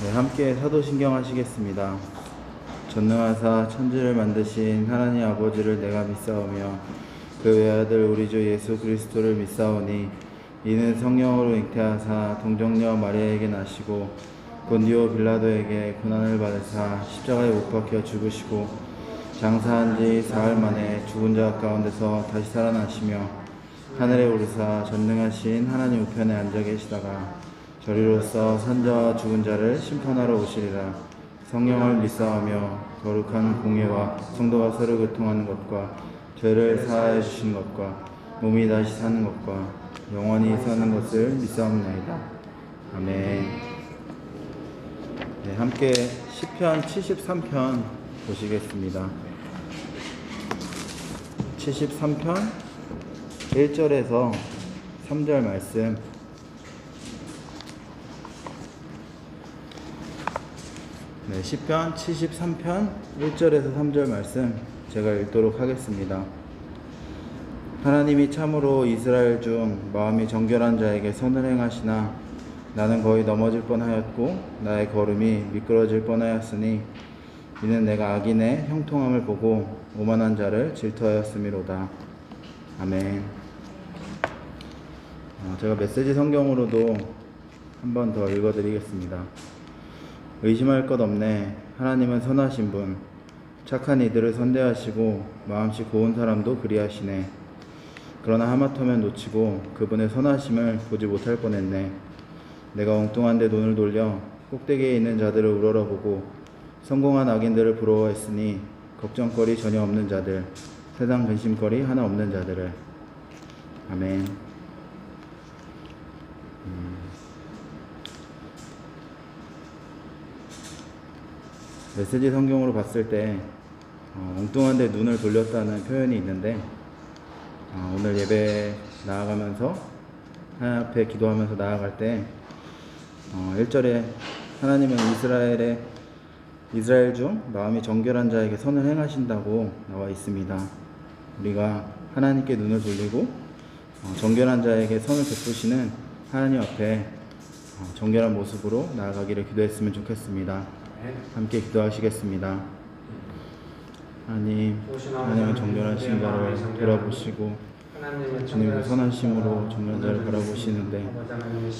네, 함께 사도신경 하시겠습니다. 전능하사 천지를 만드신 하나님 아버지를 내가 믿사오며 그 외아들 우리 주 예수 그리스도를 믿사오니 이는 성령으로 잉태하사 동정녀 마리아에게 나시고 본디오 빌라도에게 고난을 받으사 십자가에 못 박혀 죽으시고 장사한 지 사흘 만에 죽은 자 가운데서 다시 살아나시며 하늘에 오르사 전능하신 하나님 우편에 앉아 계시다가 저리로서 산자와 죽은 자를 심판하러 오시리라. 성령을 믿사오며 거룩한 공예와 성도가 서로 교통하는 것과 죄를 사하여 주신 것과 몸이 다시 사는 것과 영원히 사는 것을 믿사옵나이다. 아멘. 네, 함께 시편 73편 보시겠습니다. 73편 1절에서 3절 말씀. 네, 시편 73편 1절에서 3절 말씀 제가 읽도록 하겠습니다. 하나님이 참으로 이스라엘 중 마음이 정결한 자에게 선을 행하시나 나는 거의 넘어질 뻔하였고 나의 걸음이 미끄러질 뻔하였으니 이는 내가 악인의 형통함을 보고 오만한 자를 질투하였음이로다. 아멘. 제가 메시지 성경으로도 한 번 더 읽어드리겠습니다. 의심할 것 없네. 하나님은 선하신 분, 착한 이들을 선대하시고 마음씨 고운 사람도 그리하시네. 그러나 하마터면 놓치고 그분의 선하심을 보지 못할 뻔했네. 내가 엉뚱한 데 눈을 돌려 꼭대기에 있는 자들을 우러러보고 성공한 악인들을 부러워했으니 걱정거리 전혀 없는 자들, 세상 근심거리 하나 없는 자들을. 아멘. 메시지 성경으로 봤을 때 엉뚱한 데 눈을 돌렸다는 표현이 있는데 오늘 예배 나아가면서 하나님 앞에 기도하면서 나아갈 때 1절에 하나님은 이스라엘 중 마음이 정결한 자에게 선을 행하신다고 나와 있습니다. 우리가 하나님께 눈을 돌리고 정결한 자에게 선을 베푸시는 하나님 앞에 정결한 모습으로 나아가기를 기도했으면 좋겠습니다. 함께 기도하시겠습니다. 하나님은 정결하신 자를 돌아보시고 주님의 선하심으로 정결한 자를 바라보시는데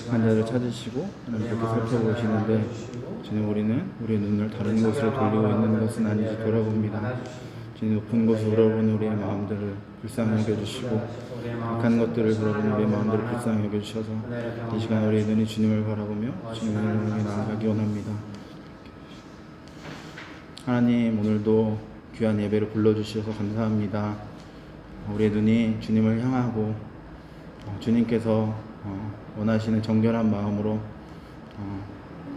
착한 자를 찾으시고 하나님 그렇게 살펴보시는데 주님 우리는 우리의 눈을 다른 곳으로 돌리고 있는 것은 아닌지 돌아봅니다. 주님 높은 곳을 돌아보는 우리의 마음들을 불쌍히 여겨주시고 악한 것들을 돌아보는 우리의 마음들을 불쌍히 여겨주셔서 이 시간 우리의 눈이 주님을 바라보며 주님의 이름으로 나아가기 원합니다. 하나님 오늘도 귀한 예배를 불러주셔서 감사합니다. 우리의 눈이 주님을 향하고 주님께서 원하시는 정결한 마음으로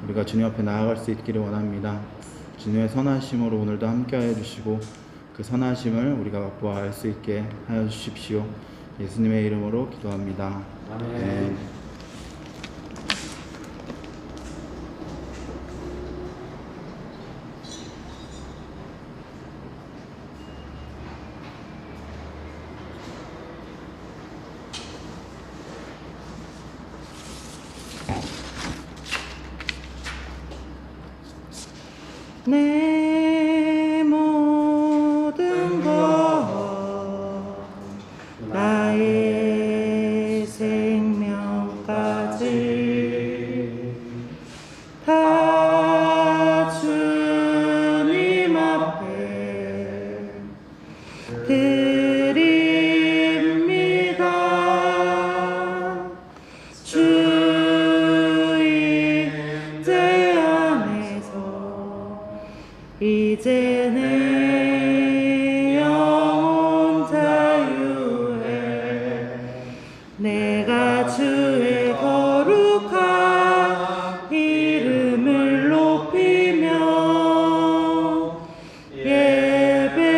우리가 주님 앞에 나아갈 수 있기를 원합니다. 주님의 선하심으로 오늘도 함께하여 주시고 그 선하심을 우리가 맛보아 알 수 있게 하여 주십시오. 예수님의 이름으로 기도합니다. 아멘. 내 모든 것 나의 생명까지 다 주님 앞에 드립니다. 주의 제 안에서 이제 내 영혼 자유해 내가 주의 거룩한 이름을 높이며 예배하리.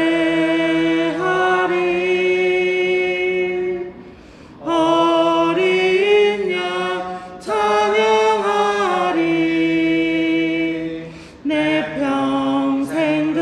어린 양 찬양하리. 내 평생 그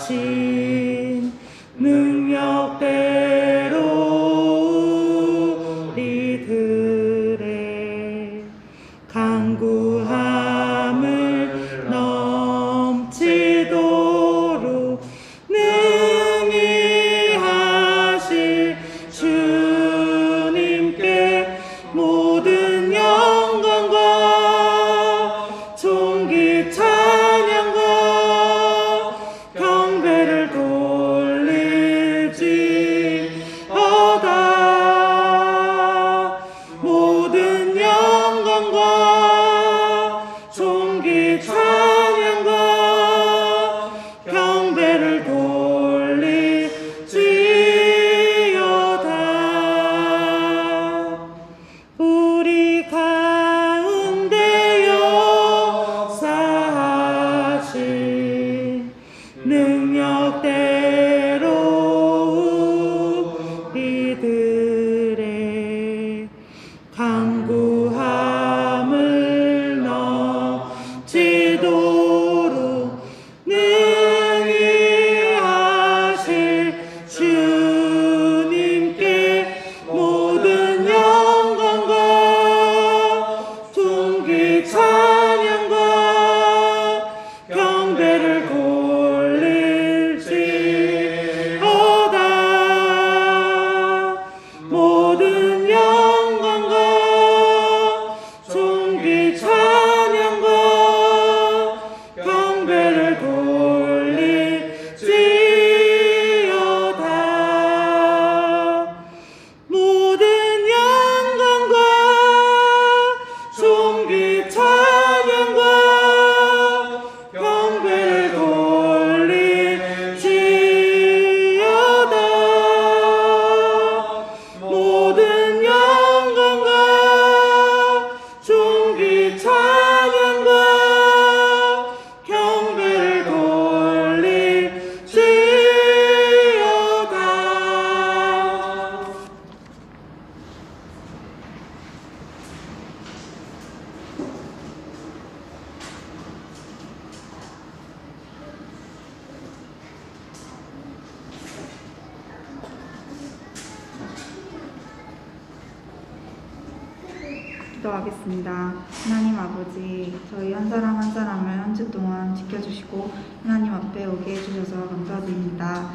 하신 능력대로 우리들의 강구함을 넘치도록 능히 하실 주님께 모든 영광과 존귀 찬양과 경배를 돌릴지어다. 모든 영광과 존귀 찬양과 경배를 돌릴지어다. 우리 가운데 역사하신 능력대로 우리들의 강구함을 넘치도록 능히 하실 주님께 모든 영광과 존귀 찬양과 경배를 돌릴지어다. 모든 영광과 존귀 찬양과 경배를 돌릴지어다. 모든 영광과 존귀 찬양과 경배를 돌릴지어다. 모든 영광과 존귀 찬양과 경배를 돌릴지어다. 기도하겠습니다. 하나님 아버지, 저희 한 사람 한 사람을 한 주 동안 지켜주시고 하나님 앞에 오게 해주셔서 감사드립니다.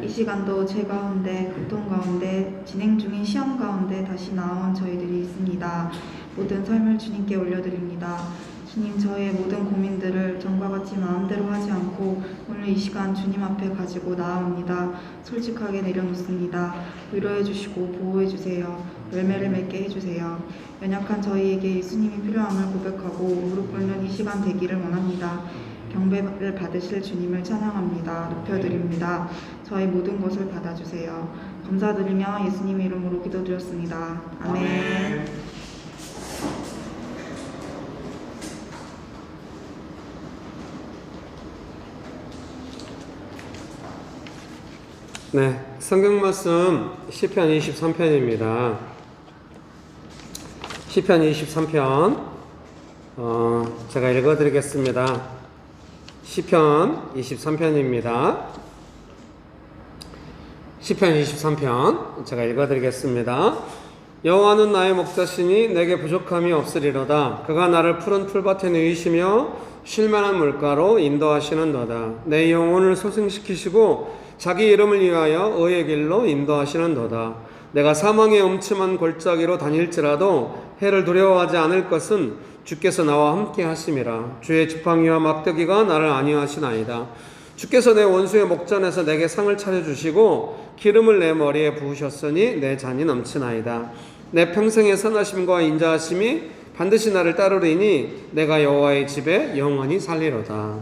이 시간도 죄 가운데, 고통 가운데, 진행 중인 시험 가운데 다시 나온 저희들이 있습니다. 모든 삶을 주님께 올려드립니다. 주님, 저의 모든 고민들을 전과 같이 마음대로 하지 않고 오늘 이 시간 주님 앞에 가지고 나아옵니다. 솔직하게 내려놓습니다. 위로해 주시고 보호해 주세요. 열매를 맺게 해주세요. 연약한 저희에게 예수님이 필요함을 고백하고 무릎 꿇는 이 시간 되기를 원합니다. 경배를 받으실 주님을 찬양합니다. 높여드립니다. 저희 모든 것을 받아주세요. 감사드리며 예수님 이름으로 기도드렸습니다. 아멘. 네, 성경 말씀 시편 23편입니다. 시편 23편 제가 읽어드리겠습니다. 시편 23편입니다. 시편 23편 제가 읽어드리겠습니다. 여호와는 나의 목자시니 내게 부족함이 없으리로다. 그가 나를 푸른 풀밭에 누이시며 쉴만한 물가로 인도하시는도다. 내 영혼을 소생시키시고 자기 이름을 위하여 의의 길로 인도하시는도다. 내가 사망의 음침한 골짜기로 다닐지라도 해를 두려워하지 않을 것은 주께서 나와 함께 하심이라. 주의 지팡이와 막대기가 나를 안위하시나이다. 주께서 내 원수의 목전에서 내게 상을 차려주시고 기름을 내 머리에 부으셨으니 내 잔이 넘치나이다. 내 평생의 선하심과 인자하심이 반드시 나를 따르리니 내가 여호와의 집에 영원히 살리로다.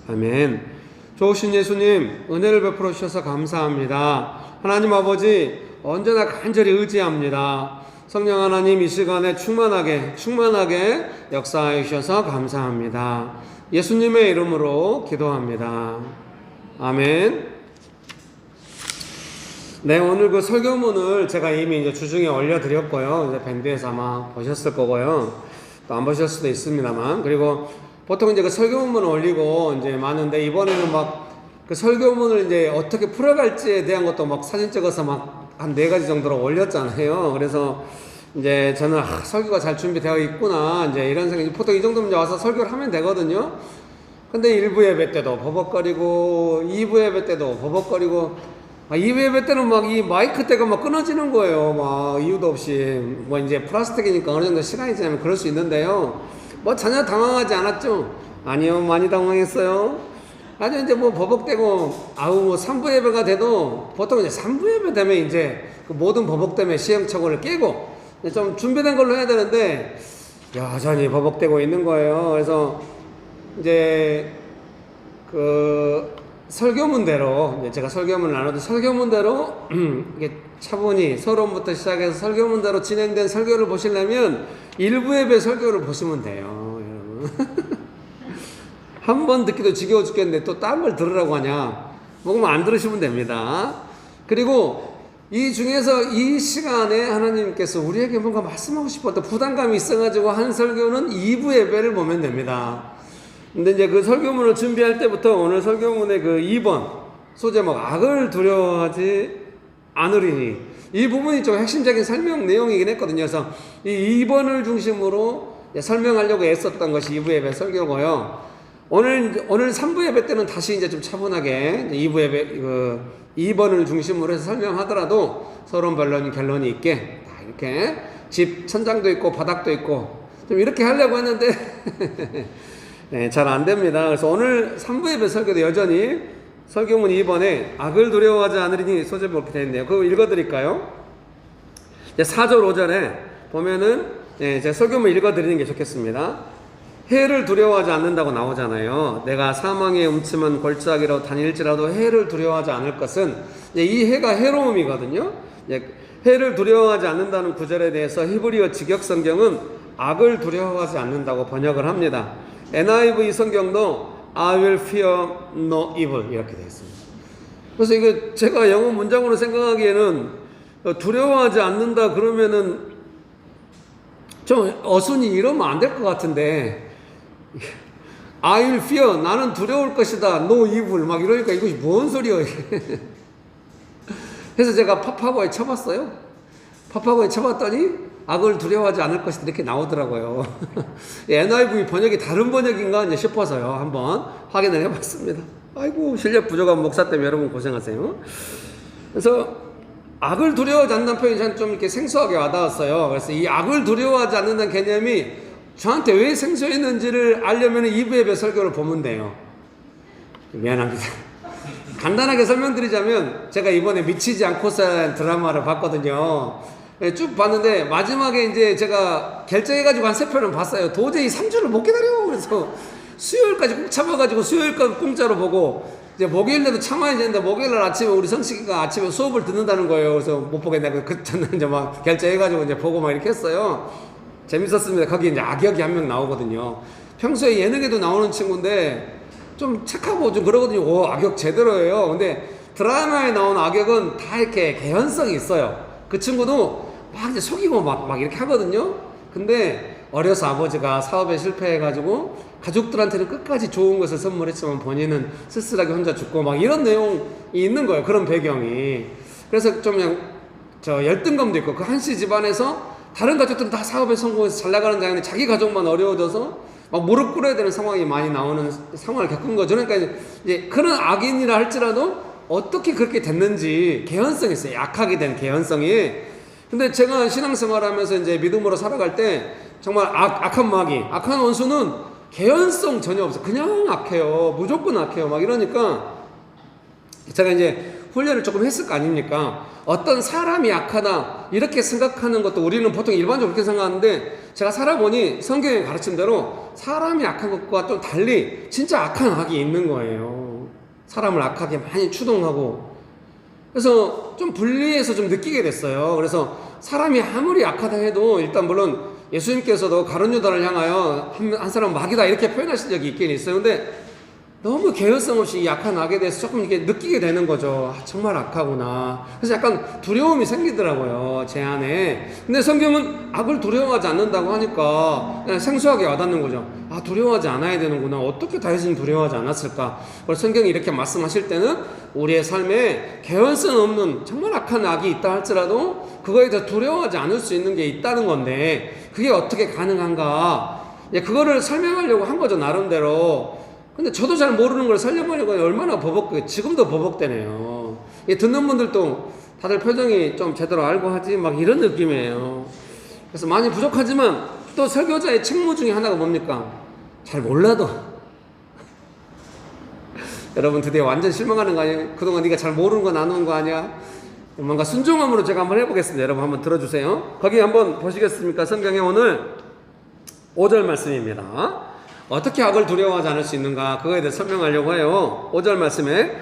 아멘. 좋으신 예수님, 은혜를 베풀어 주셔서 감사합니다. 하나님 아버지, 언제나 간절히 의지합니다. 성령 하나님, 이 시간에 충만하게 역사하여 주셔서 감사합니다. 예수님의 이름으로 기도합니다. 아멘. 네, 오늘 그 설교문을 제가 이미 이제 주중에 올려드렸고요. 이제 밴드에서 아마 보셨을 거고요. 또 안 보셨을 수도 있습니다만. 그리고 보통 이제 그 설교문을 올리고 이제 많은데, 이번에는 막 그 설교문을 이제 어떻게 풀어갈지에 대한 것도 막 사진 찍어서 막 한 4가지 정도로 올렸잖아요. 그래서 이제 저는 설교가 잘 준비되어 있구나 이제 이런 생각이, 보통 이 정도면 이제 와서 설교를 하면 되거든요. 근데 1부 예배 때도 버벅거리고 2부 예배 때도 버벅거리고 2부 예배 때는 막 이 마이크 대가 막 끊어지는 거예요. 막 이유도 없이. 뭐 이제 플라스틱이니까 어느 정도 시간이 지나면 그럴 수 있는데요. 뭐 전혀 당황하지 않았죠? 아니요, 많이 당황했어요. 아주 이제 뭐 버벅대고 뭐 3부 예배가 돼도 보통 이제 3부 예배 되면 이제 그 모든 버벅 때문에 시행착오를 깨고 좀 준비된 걸로 해야 되는데 여전히 버벅대고 있는 거예요. 그래서 이제 그 설교문대로 이제 제가 설교문을 나눠도 설교문대로 이게 차분히 서론부터 시작해서 설교문대로 진행된 설교를 보시려면 1부 예배 설교를 보시면 돼요, 여러분. 한 번 듣기도 지겨워 죽겠는데 또 딴 걸 들으라고 하냐? 먹으면 안 들으시면 됩니다. 그리고 이 중에서 이 시간에 하나님께서 우리에게 뭔가 말씀하고 싶었던 부담감이 있어가지고 한 설교는 2부 예배를 보면 됩니다. 근데 이제 그 설교문을 준비할 때부터 오늘 설교문의 그 2번 소제목 악을 두려워하지 않으리니 이 부분이 좀 핵심적인 설명 내용이긴 했거든요. 그래서 이 2번을 중심으로 설명하려고 애썼던 것이 2부 예배 설교고요. 오늘 3부 예배 때는 다시 이제 좀 차분하게 2부 예배 그 2번을 중심으로 해서 설명하더라도 서론 변론 결론이 있게 다 이렇게 집 천장도 있고 바닥도 있고 좀 이렇게 하려고 했는데 네, 잘 안 됩니다. 그래서 오늘 3부 예배 설교도 여전히 설교문 2번에 악을 두려워하지 않으리니 소제목 이렇게 되어 있네요. 그거 읽어드릴까요? 4절 5절에 보면은 제가 설교문 읽어드리는 게 좋겠습니다. 해를 두려워하지 않는다고 나오잖아요. 내가 사망의 음침한 골짜기로 다닐지라도 해를 두려워하지 않을 것은 이 해가 해로움이거든요. 해를 두려워하지 않는다는 구절에 대해서 히브리어 직역성경은 악을 두려워하지 않는다고 번역을 합니다. NIV 성경도 I will fear no evil 이렇게 되어 있습니다. 그래서 이거 제가 영어 문장으로 생각하기에는 두려워하지 않는다 그러면은 좀 어순이 이러면 안 될 것 같은데 I will fear 나는 두려울 것이다 no evil 막 이러니까 이것이 뭔 소리야 이게. 그래서 제가 팝하고에 쳐봤어요. 팝하고에 쳐봤더니 악을 두려워하지 않을 것이다 이렇게 나오더라고요. NIV 번역이 다른 번역인가 이제 싶어서요 한번 확인을 해봤습니다. 아이고 실력 부족한 목사 때문에 여러분 고생하세요. 그래서 악을 두려워하지 않는다는 표현이 저는 좀 이렇게 생소하게 와닿았어요. 그래서 이 악을 두려워하지 않는다는 개념이 저한테 왜 생소했는지를 알려면 2부 예배 설교를 보면 돼요. 미안합니다. 간단하게 설명드리자면 제가 이번에 미치지 않고서 드라마를 봤거든요. 쭉 봤는데 마지막에 이제 제가 결정해가지고 한 3편을 봤어요. 도저히 3주를 못 기다려. 그래서 수요일까지 꼭 참아가지고 수요일까지 공짜로 보고 이제 목요일에도 참아야 되는데 목요일날 아침에 우리 성식이가 아침에 수업을 듣는다는 거예요. 그래서 못 보겠다고 저는 이제 막 결정해가지고 이제 보고 막 이렇게 했어요. 재밌었습니다. 거기 이제 악역이 한 명 나오거든요. 평소에 예능에도 나오는 친구인데 좀 착하고 좀 그러거든요. 오, 악역 제대로예요. 근데 드라마에 나오는 악역은 다 이렇게 개연성이 있어요. 그 친구도 막 이제 속이고 막 이렇게 하거든요. 근데 어려서 아버지가 사업에 실패해가지고 가족들한테는 끝까지 좋은 것을 선물했지만 본인은 쓸쓸하게 혼자 죽고 막 이런 내용이 있는 거예요. 그런 배경이. 그래서 좀 그냥 열등감도 있고 그 한씨 집안에서 다른 가족들은 다 사업에 성공해서 잘 나가는 자인데 자기 가족만 어려워져서 막 무릎 꿇어야 되는 상황이 많이 나오는 상황을 겪은 거죠. 그러니까 이제 그런 악인이라 할지라도 어떻게 그렇게 됐는지 개연성이 있어요. 약하게 된 개연성이. 근데 제가 신앙생활 하면서 이제 믿음으로 살아갈 때 정말 악한 마귀, 악한 원수는 개연성 전혀 없어요. 그냥 악해요. 무조건 악해요. 막 이러니까 제가 이제 훈련을 조금 했을 거 아닙니까? 어떤 사람이 악하다 이렇게 생각하는 것도 우리는 보통 일반적으로 그렇게 생각하는데 제가 살아보니 성경의 가르침대로 사람이 악한 것과 좀 달리 진짜 악한 악이 있는 거예요. 사람을 악하게 많이 추동하고 그래서 좀 분리해서 좀 느끼게 됐어요. 그래서 사람이 아무리 악하다 해도 일단 물론 예수님께서도 가룟 유다를 향하여 한 사람은 마귀다 이렇게 표현하신 적이 있긴 있어요. 근데 너무 개연성 없이 약한 악에 대해서 조금 이렇게 느끼게 되는 거죠. 아, 정말 악하구나. 그래서 약간 두려움이 생기더라고요, 제 안에. 근데 성경은 악을 두려워하지 않는다고 하니까 그냥 생소하게 와닿는 거죠. 아, 두려워하지 않아야 되는구나. 어떻게 다윗은 두려워하지 않았을까? 그래서 성경이 이렇게 말씀하실 때는 우리의 삶에 개연성 없는 정말 악한 악이 있다 할지라도 그거에 대해서 두려워하지 않을 수 있는 게 있다는 건데, 그게 어떻게 가능한가? 그거를 설명하려고 한 거죠, 나름대로. 근데 저도 잘 모르는 걸 설명하려고 얼마나 지금도 버벅대네요. 듣는 분들도 다들 표정이 좀 제대로 알고 하지 막 이런 느낌이에요. 그래서 많이 부족하지만 또 설교자의 책무 중에 하나가 뭡니까? 잘 몰라도 여러분 드디어 완전 실망하는 거 아니에요? 그동안 네가 잘 모르는 거 나누는 거 아니야? 뭔가 순종함으로 제가 한번 해보겠습니다. 여러분 한번 들어주세요. 거기 한번 보시겠습니까? 성경에 오늘 5절 말씀입니다. 어떻게 악을 두려워하지 않을 수 있는가, 그거에 대해 설명하려고 해요. 5절 말씀에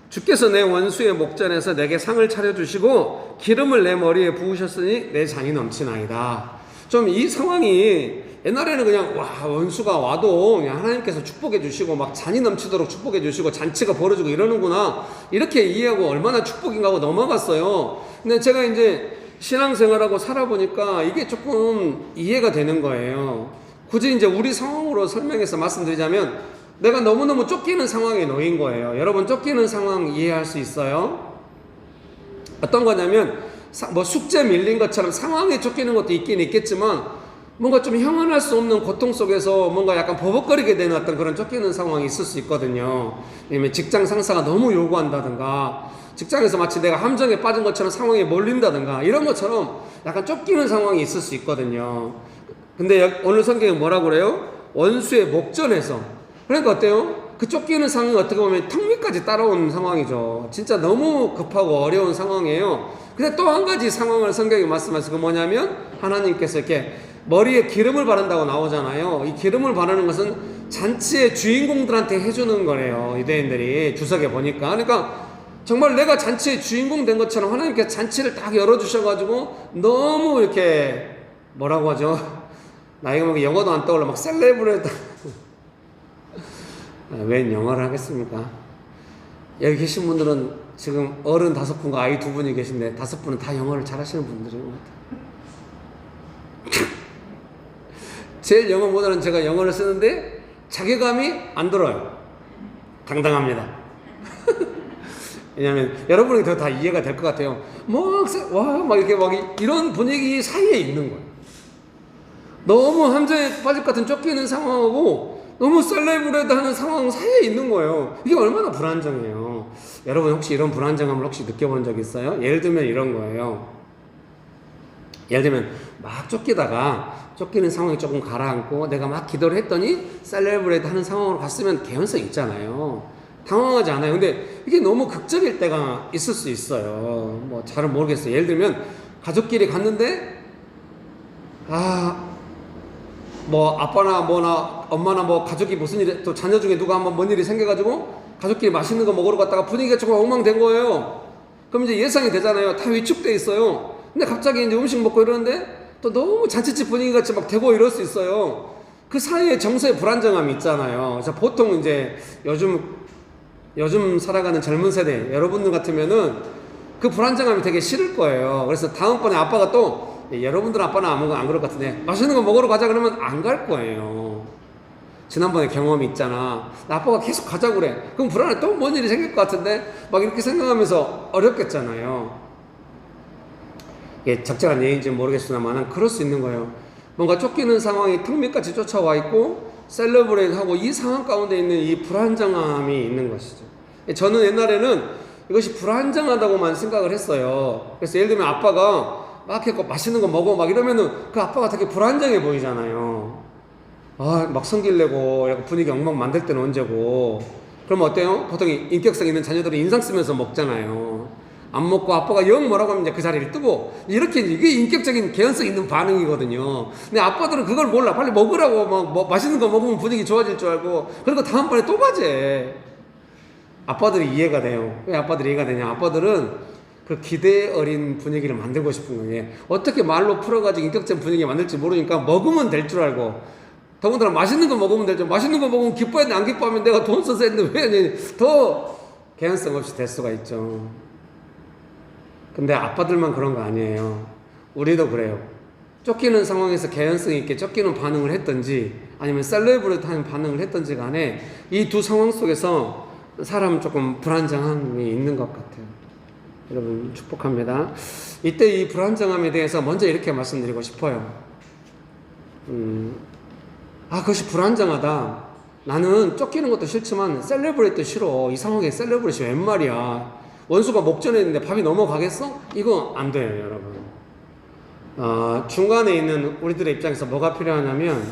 주께서 내 원수의 목전에서 내게 상을 차려주시고 기름을 내 머리에 부으셨으니 내 잔이 넘치나이다. 좀 이 상황이 옛날에는 그냥 원수가 와도 그냥 하나님께서 축복해 주시고 막 잔이 넘치도록 축복해 주시고 잔치가 벌어지고 이러는구나, 이렇게 이해하고 얼마나 축복인가 하고 넘어갔어요. 근데 제가 이제 신앙생활하고 살아보니까 이게 조금 이해가 되는 거예요. 굳이 이제 우리 상황으로 설명해서 말씀드리자면, 내가 너무너무 쫓기는 상황에 놓인 거예요. 여러분 쫓기는 상황 이해할 수 있어요? 어떤 거냐면 뭐 숙제 밀린 것처럼 상황에 쫓기는 것도 있긴 있겠지만, 뭔가 좀 형언할 수 없는 고통 속에서 뭔가 약간 버벅거리게 되는 어떤 그런 쫓기는 상황이 있을 수 있거든요. 아니면 직장 상사가 너무 요구한다든가, 직장에서 마치 내가 함정에 빠진 것처럼 상황에 몰린다든가, 이런 것처럼 약간 쫓기는 상황이 있을 수 있거든요. 근데 오늘 성경은 뭐라고 그래요? 원수의 목전에서. 그러니까 어때요? 그 쫓기는 상황이 어떻게 보면 턱 밑까지 따라오는 상황이죠. 진짜 너무 급하고 어려운 상황이에요. 근데 또 한 가지 상황을 성경이 말씀하시고, 그 뭐냐면 하나님께서 이렇게 머리에 기름을 바른다고 나오잖아요. 이 기름을 바르는 것은 잔치의 주인공들한테 해주는 거래요, 유대인들이 주석에 보니까. 그러니까 정말 내가 잔치의 주인공 된 것처럼 하나님께서 잔치를 딱 열어주셔가지고 너무 이렇게 뭐라고 하죠? 나이가 먹으면 영어도 안 떠올라. 막 셀레브레이트. 웬 영어를 하겠습니까? 여기 계신 분들은 지금 어른 5분과 아이 2분이 계신데 5분은 다 영어를 잘하시는 분들인 것 같아요. 제일 영어 못하는 제가 영어를 쓰는데 자괴감이 안 들어요. 당당합니다. 왜냐하면 여러분이 더 다 이해가 될 것 같아요. 막 이렇게 막 이런 분위기 사이에 있는 거예요. 너무 함정에 빠질 것 같은 쫓기는 상황하고 너무 셀레브레이트 하는 상황 사이에 있는 거예요. 이게 얼마나 불안정해요. 여러분 혹시 이런 불안정함을 혹시 느껴본 적 있어요? 예를 들면 이런 거예요. 예를 들면 막 쫓기는 상황이 조금 가라앉고 내가 막 기도를 했더니 셀레브레이트 하는 상황으로 갔으면 개연성 있잖아요. 당황하지 않아요. 근데 이게 너무 극적일 때가 있을 수 있어요. 뭐 잘은 모르겠어요. 예를 들면 가족끼리 갔는데 뭐 아빠나 뭐나 엄마나 뭐 가족이 무슨 일이, 또 자녀 중에 누가 한번 뭔 일이 생겨가지고 가족끼리 맛있는 거 먹으러 갔다가 분위기가 조금 엉망된 거예요. 그럼 이제 예상이 되잖아요. 다 위축돼 있어요. 근데 갑자기 이제 음식 먹고 이러는데 또 너무 잔치집 분위기 같이 막 되고 이럴 수 있어요. 그 사이에 정서의 불안정함이 있잖아요. 그래서 보통 이제 요즘 살아가는 젊은 세대 여러분들 같으면은 그 불안정함이 되게 싫을 거예요. 그래서 다음번에 아빠가 또 여러분들은 아빠는 안 그럴 것 같은데 맛있는 거 먹으러 가자 그러면 안 갈 거예요. 지난번에 경험이 있잖아. 나 아빠가 계속 가자고 그래. 그럼 불안해. 또 뭔 일이 생길 것 같은데 막 이렇게 생각하면서 어렵겠잖아요. 이게 적절한 예인지는 모르겠으나만 그럴 수 있는 거예요. 뭔가 쫓기는 상황이 턱 밑까지 쫓아와 있고 셀러브레이트하고 이 상황 가운데 있는 이 불안정함이 있는 것이죠. 저는 옛날에는 이것이 불안정하다고만 생각을 했어요. 그래서 예를 들면 아빠가 막 했고 맛있는 거 먹어 막 이러면은 그 아빠가 되게 불안정해 보이잖아요. 막 성질내고 분위기 엉망 만들 때는 언제고. 그러면 어때요? 보통 인격성 있는 자녀들은 인상 쓰면서 먹잖아요. 안 먹고 아빠가 영 뭐라고 하면 이제 그 자리를 뜨고, 이렇게 이게 인격적인 개연성 있는 반응이거든요. 근데 아빠들은 그걸 몰라. 빨리 먹으라고 뭐 맛있는 거 먹으면 분위기 좋아질 줄 알고, 그리고 다음번에 또 가재. 아빠들이 이해가 돼요. 왜 아빠들이 이해가 되냐? 아빠들은 그 기대 어린 분위기를 만들고 싶은 거예요. 어떻게 말로 풀어가지고 인격적인 분위기 만들지 모르니까 먹으면 될 줄 알고 더군다나 맛있는 거 먹으면 되죠. 맛있는 거 먹으면 기뻐했는데 안 기뻐하면 내가 돈 써서 했는데 왜 더 개연성 없이 될 수가 있죠. 근데 아빠들만 그런 거 아니에요. 우리도 그래요. 쫓기는 상황에서 개연성 있게 쫓기는 반응을 했든지 아니면 셀레브레이트하는 반응을 했든지 간에 이 두 상황 속에서 사람은 조금 불안정함이 있는 것 같아요. 여러분 축복합니다. 이때 이 불안정함에 대해서 먼저 이렇게 말씀드리고 싶어요. 그것이 불안정하다. 나는 쫓기는 것도 싫지만 셀레브레이트 싫어. 이 상황에 셀레브레이트 웬 말이야. 원수가 목전에 있는데 밥이 넘어가겠어? 이거 안 돼요, 여러분. 중간에 있는 우리들의 입장에서 뭐가 필요하냐면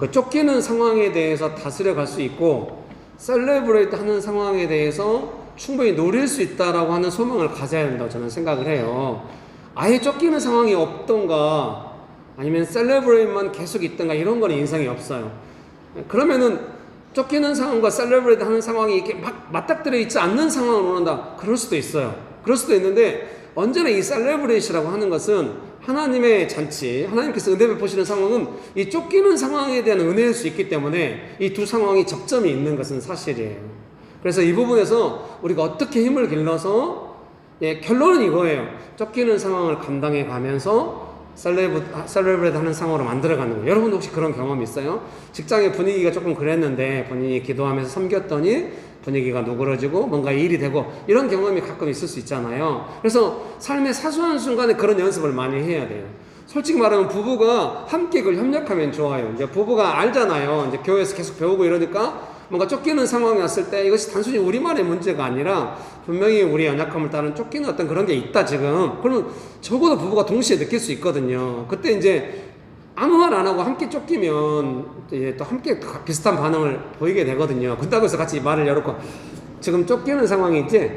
그 쫓기는 상황에 대해서 다스려 갈 수 있고 셀레브레이트 하는 상황에 대해서 충분히 노릴 수 있다라고 하는 소망을 가져야 된다고 저는 생각을 해요. 아예 쫓기는 상황이 없던가 아니면 셀레브레이트만 계속 있던가 이런 거는 인상이 없어요. 그러면은 쫓기는 상황과 셀레브레이트 하는 상황이 이렇게 막 맞닥뜨려 있지 않는 상황을 원한다. 그럴 수도 있어요. 그럴 수도 있는데 언제나 이 셀레브레이트라고 하는 것은 하나님의 잔치, 하나님께서 은혜 베푸시는 상황은 이 쫓기는 상황에 대한 은혜일 수 있기 때문에 이 두 상황이 접점이 있는 것은 사실이에요. 그래서 이 부분에서 우리가 어떻게 힘을 길러서 결론은 이거예요. 쫓기는 상황을 감당해 가면서 셀레브레이트 하는 상황으로 만들어가는 거예요. 여러분도 혹시 그런 경험 있어요? 직장의 분위기가 조금 그랬는데 본인이 기도하면서 섬겼더니 분위기가 누그러지고 뭔가 일이 되고 이런 경험이 가끔 있을 수 있잖아요. 그래서 삶의 사소한 순간에 그런 연습을 많이 해야 돼요. 솔직히 말하면 부부가 함께 그걸 협력하면 좋아요. 이제 부부가 알잖아요. 이제 교회에서 계속 배우고 이러니까 뭔가 쫓기는 상황이 왔을 때 이것이 단순히 우리만의 문제가 아니라 분명히 우리 연약함을 따른 쫓기는 어떤 그런 게 있다 지금. 그러면 적어도 부부가 동시에 느낄 수 있거든요. 그때 이제 아무 말 안 하고 함께 쫓기면 이제 또 함께 비슷한 반응을 보이게 되거든요. 그렇다고 해서 같이 말을 열었고 지금 쫓기는 상황이지?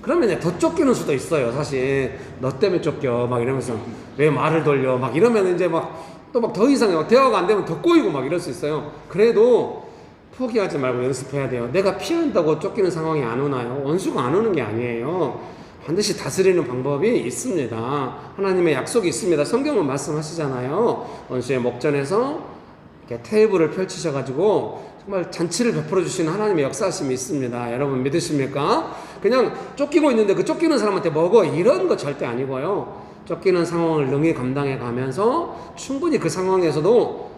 그러면 이제 더 쫓기는 수도 있어요. 사실 너 때문에 쫓겨 막 이러면서 왜 말을 돌려 막 이러면 이제 막 또 막 더 이상해. 막 대화가 안 되면 더 꼬이고 막 이럴 수 있어요. 그래도 포기하지 말고 연습해야 돼요. 내가 피한다고 쫓기는 상황이 안 오나요? 원수가 안 오는 게 아니에요. 반드시 다스리는 방법이 있습니다. 하나님의 약속이 있습니다. 성경은 말씀하시잖아요. 원수의 목전에서 이렇게 테이블을 펼치셔가지고 정말 잔치를 베풀어 주시는 하나님의 역사하심이 있습니다. 여러분 믿으십니까? 그냥 쫓기고 있는데 그 쫓기는 사람한테 먹어 이런 거 절대 아니고요. 쫓기는 상황을 능히 감당해 가면서 충분히 그 상황에서도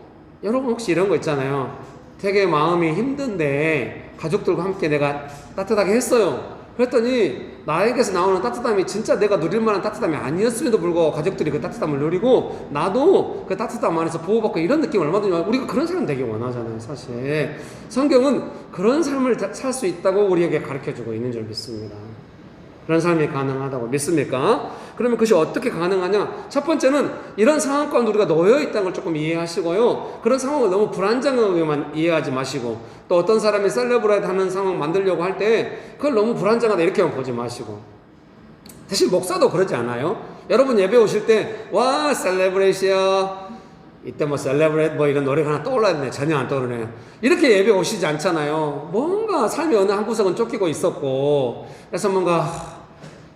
여러분 혹시 이런 거 있잖아요. 되게 마음이 힘든데 가족들과 함께 내가 따뜻하게 했어요. 그랬더니 나에게서 나오는 따뜻함이 진짜 내가 누릴 만한 따뜻함이 아니었음에도 불구하고 가족들이 그 따뜻함을 누리고 나도 그 따뜻함 안에서 보호받고 이런 느낌을 얼마든지 우리가 그런 사람 되게 원하잖아요. 사실 성경은 그런 삶을 살 수 있다고 우리에게 가르쳐주고 있는 줄 믿습니다. 그런 삶이 가능하다고 믿습니까? 그러면 그것이 어떻게 가능하냐? 첫 번째는 이런 상황 가운데 우리가 놓여 있다는 걸 조금 이해하시고요. 그런 상황을 너무 불안정하게만 이해하지 마시고 또 어떤 사람이 셀레브레이트 하는 상황 만들려고 할 때 그걸 너무 불안정하다 이렇게만 보지 마시고 사실 목사도 그러지 않아요? 여러분 예배 오실 때 와 셀레브레이트야 이때 뭐 셀레브레이트 뭐 이런 노래가 하나 떠올랐네. 전혀 안 떠오르네요. 이렇게 예배 오시지 않잖아요. 뭔가 삶의 어느 한 구석은 쫓기고 있었고 그래서 뭔가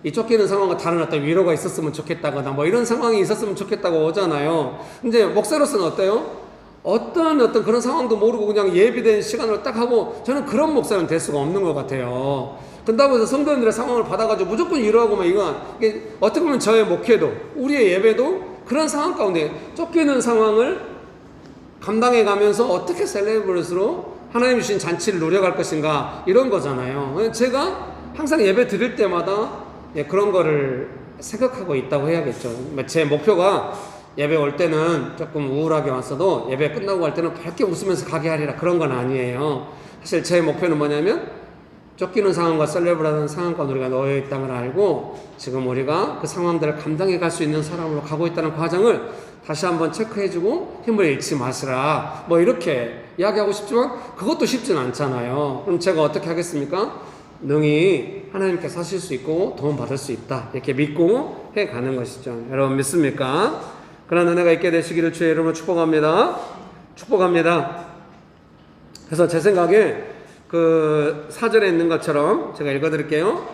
이 쫓기는 상황과 다른 어떤 위로가 있었으면 좋겠다거나 뭐 이런 상황이 있었으면 좋겠다고 오잖아요. 근데 목사로서는 어때요? 어떤 그런 상황도 모르고 그냥 예비된 시간으로 딱 하고 저는 그런 목사는 될 수가 없는 것 같아요. 그렇다고 해서 성도님들의 상황을 받아가지고 무조건 위로하고 막 이건 이게 어떻게 보면 저의 목회도 우리의 예배도 그런 상황 가운데 쫓기는 상황을 감당해 가면서 어떻게 셀레브레이트로 하나님 주신 잔치를 누려갈 것인가 이런 거잖아요. 제가 항상 예배 드릴 때마다 그런 거를 생각하고 있다고 해야겠죠. 제 목표가 예배 올 때는 조금 우울하게 왔어도 예배 끝나고 갈 때는 밝게 웃으면서 가게 하리라 그런 건 아니에요. 사실 제 목표는 뭐냐면 쫓기는 상황과 셀레브레이트하는 상황 가운데 우리가 놓여 있다는 걸 알고 지금 우리가 그 상황들을 감당해 갈 수 있는 사람으로 가고 있다는 과정을 다시 한번 체크해주고 힘을 잃지 마시라 뭐 이렇게 이야기하고 싶지만 그것도 쉽진 않잖아요. 그럼 제가 어떻게 하겠습니까? 능히 하나님께서 하실 수 있고 도움 받을 수 있다 이렇게 믿고 해가는 것이죠. 여러분 믿습니까? 그런 은혜가 있게 되시기를 주의 이름으로 축복합니다. 축복합니다. 그래서 제 생각에 그 사절에 있는 것처럼 제가 읽어드릴게요.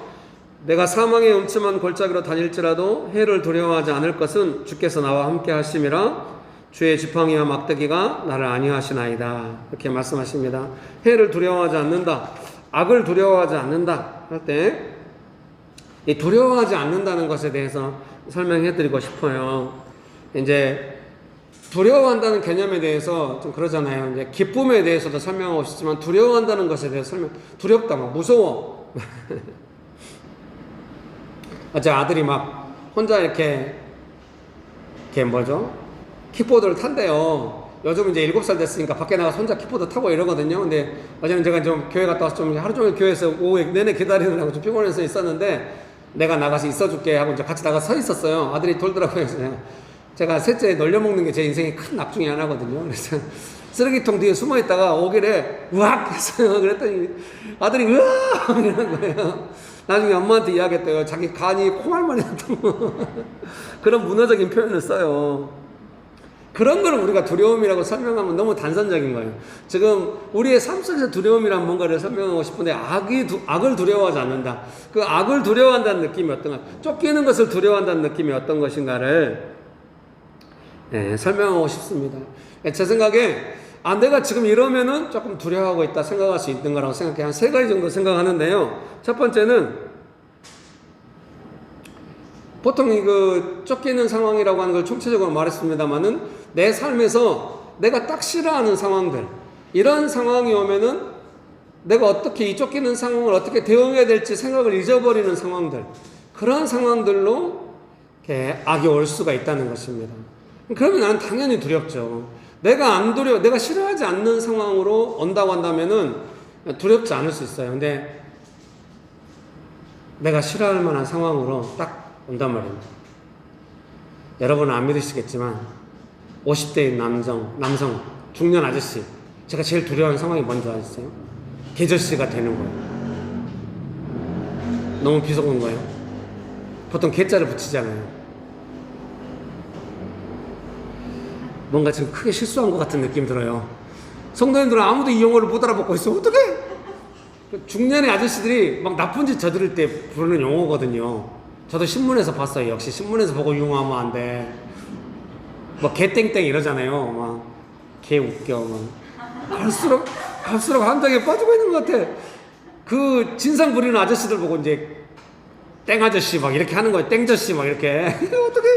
내가 사망의 음침한 골짜기로 다닐지라도 해를 두려워하지 않을 것은 주께서 나와 함께 하심이라. 주의 지팡이와 막대기가 나를 안위하시나이다. 이렇게 말씀하십니다. 해를 두려워하지 않는다. 악을 두려워하지 않는다. 할 때 이 두려워하지 않는다는 것에 대해서 설명해 드리고 싶어요. 이제 두려워한다는 개념에 대해서 좀 그러잖아요. 이제 기쁨에 대해서도 설명하고 싶지만 두려워한다는 것에 대해서 두렵다, 막 무서워. 제 아들이 막 혼자 이렇게 뭐죠? 킥보드를 탄대요. 요즘 이제 7살 됐으니까 밖에 나가서 혼자 킥보드 타고 이러거든요. 근데 어제는 제가 좀 교회 갔다 와서 좀 하루 종일 교회에서 오후에 내내 기다리느라고 좀 피곤해서 있었는데 내가 나가서 있어줄게 하고 이제 같이 나가서 서 있었어요. 아들이 돌더라고요. 제가 셋째 놀려먹는 게 제 인생의 큰 낙 중에 하나거든요. 그래서 쓰레기통 뒤에 숨어 있다가 오길래 우악 했어요. 그랬더니 아들이 으악 이러는 거예요. 나중에 엄마한테 이야기했대요. 자기 간이 콩알만이 났다고. 그런 문화적인 표현을 써요. 그런 걸 우리가 두려움이라고 설명하면 너무 단선적인 거예요. 지금 우리의 삶 속에서 두려움이란 뭔가를 설명하고 싶은데 악을 두려워하지 않는다. 그 악을 두려워한다는 느낌이 어떤가? 쫓기는 것을 두려워한다는 느낌이 어떤 것인가를 설명하고 싶습니다. 제 생각에 내가 지금 이러면은 조금 두려워하고 있다 생각할 수 있는 거라고 생각해요. 한 3가지 정도 생각하는데요. 첫 번째는 보통 쫓기는 상황이라고 하는 걸 총체적으로 말했습니다만은 내 삶에서 내가 딱 싫어하는 상황들, 이런 상황이 오면은 내가 어떻게 이 쫓기는 상황을 어떻게 대응해야 될지 생각을 잊어버리는 상황들, 그런 상황들로 이렇게 악이 올 수가 있다는 것입니다. 그러면 나는 당연히 두렵죠. 내가 싫어하지 않는 상황으로 온다고 한다면은 두렵지 않을 수 있어요. 근데 내가 싫어할 만한 상황으로 딱 온단 말입니다. 여러분은 안 믿으시겠지만 50대인 남성, 중년 아저씨, 제가 제일 두려워하는 상황이 뭔지 아시죠? 개저씨가 되는 거예요. 너무 비속은 거예요. 보통 개자를 붙이잖아요. 뭔가 지금 크게 실수한 것 같은 느낌이 들어요. 성도님들은 아무도 이 용어를 못 알아먹고 있어. 어떡해? 중년의 아저씨들이 막 나쁜 짓 저지를 때 부르는 용어거든요. 저도 신문에서 봤어요. 역시 신문에서 보고 유용하면 안 돼. 뭐 개땡땡 이러잖아요. 막 개 웃겨. 막 갈수록 함정에 빠지고 있는 것 같아. 그 진상 부리는 아저씨들 보고 이제 땡 아저씨 막 이렇게 하는 거예요. 땡저씨 막 이렇게. 어떡해?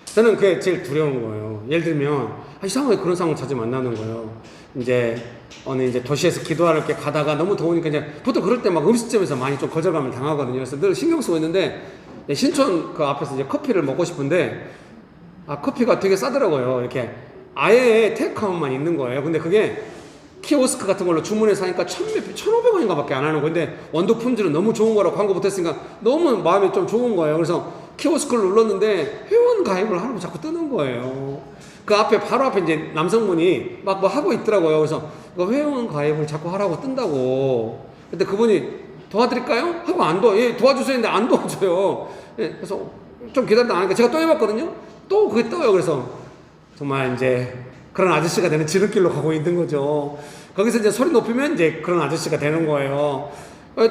저는 그게 제일 두려운 거예요. 예를 들면 이상하게 그런 상황 자주 만나는 거예요. 이제 도시에서 기도하러 이렇게 가다가 너무 더우니까 이제 보통 그럴 때 막 음식점에서 많이 좀 거절감을 당하거든요. 그래서 늘 신경 쓰고 있는데 신촌 그 앞에서 이제 커피를 먹고 싶은데 커피가 되게 싸더라고요. 이렇게 아예 테이크아웃만 있는 거예요. 근데 그게 키오스크 같은 걸로 주문해서 하니까 1,500원인가 밖에 안 하는 거예요. 근데 원두 품질은 너무 좋은 거라고 광고 붙었으니까 너무 마음이 좀 좋은 거예요. 그래서 키오스크를 눌렀는데 회원 가입을 하라고 자꾸 뜨는 거예요. 그 앞에 바로 앞에 이제 남성분이 막 뭐 하고 있더라고요. 그래서 회원 가입을 자꾸 하라고 뜬다고. 근데 그분이 도와드릴까요? 하고 안 예, 도와주세요 했는데 안 도와줘요. 예, 그래서 좀 기다리다 안 하니까 제가 또 해봤거든요. 또 그게 떠요. 그래서 정말 이제 그런 아저씨가 되는 지름길로 가고 있는 거죠. 거기서 이제 소리 높이면 이제 그런 아저씨가 되는 거예요.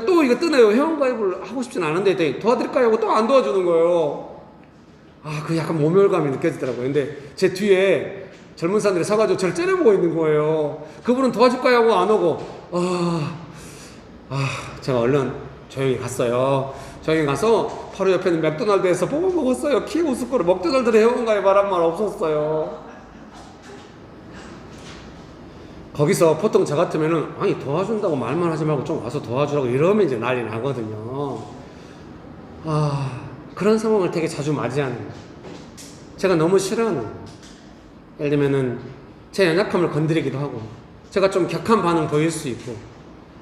또 이거 뜨네요. 회원가입을 하고 싶진 않은데 했더니 도와드릴까요? 하고 또 안 도와주는 거예요. 그 약간 모멸감이 느껴지더라고요. 근데 제 뒤에 젊은 사람들이 서가지고 저를 째려보고 있는 거예요. 그분은 도와줄까요? 하고 안 오고. 제가 얼른 조용히 갔어요. 조용히 가서 바로 옆에 있는 맥도날드에서 뽑아 먹었어요. 키오스크로 맥도날드에 회원가입하란 말 없었어요. 거기서 보통 저 같으면은 도와준다고 말만 하지 말고 좀 와서 도와주라고 이러면 이제 난리 나거든요. 그런 상황을 되게 자주 맞이하는 거예요. 제가 너무 싫어하는 거예요. 예를 들면은 제 연약함을 건드리기도 하고 제가 좀 격한 반응 보일 수 있고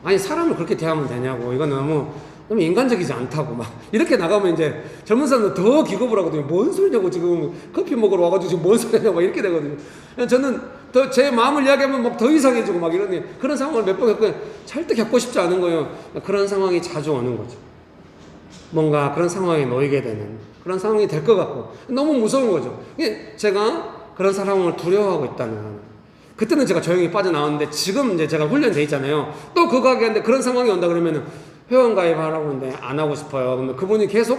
사람을 그렇게 대하면 되냐고 이건 너무 인간적이지 않다고 막 이렇게 나가면 이제 젊은 사람들 더 기겁을 하거든요. 뭔 소리냐고 지금 커피 먹으러 와가지고 지금 뭔 소리냐고 막 이렇게 되거든요. 저는 더 제 마음을 이야기하면 막 더 이상해지고 막 이러니 그런 상황을 몇 번 겪고 절대 겪고 싶지 않은 거예요. 그런 상황이 자주 오는 거죠. 뭔가 그런 상황에 놓이게 되는 그런 상황이 될 것 같고 너무 무서운 거죠. 제가 그런 상황을 두려워하고 있다는 거예요. 그때는 제가 조용히 빠져나왔는데 지금 이제 제가 훈련돼 있잖아요. 또 그거 하겠는데 그런 상황이 온다 그러면은 회원 가입하라고 하는데 안 하고 싶어요. 그러면 그분이 계속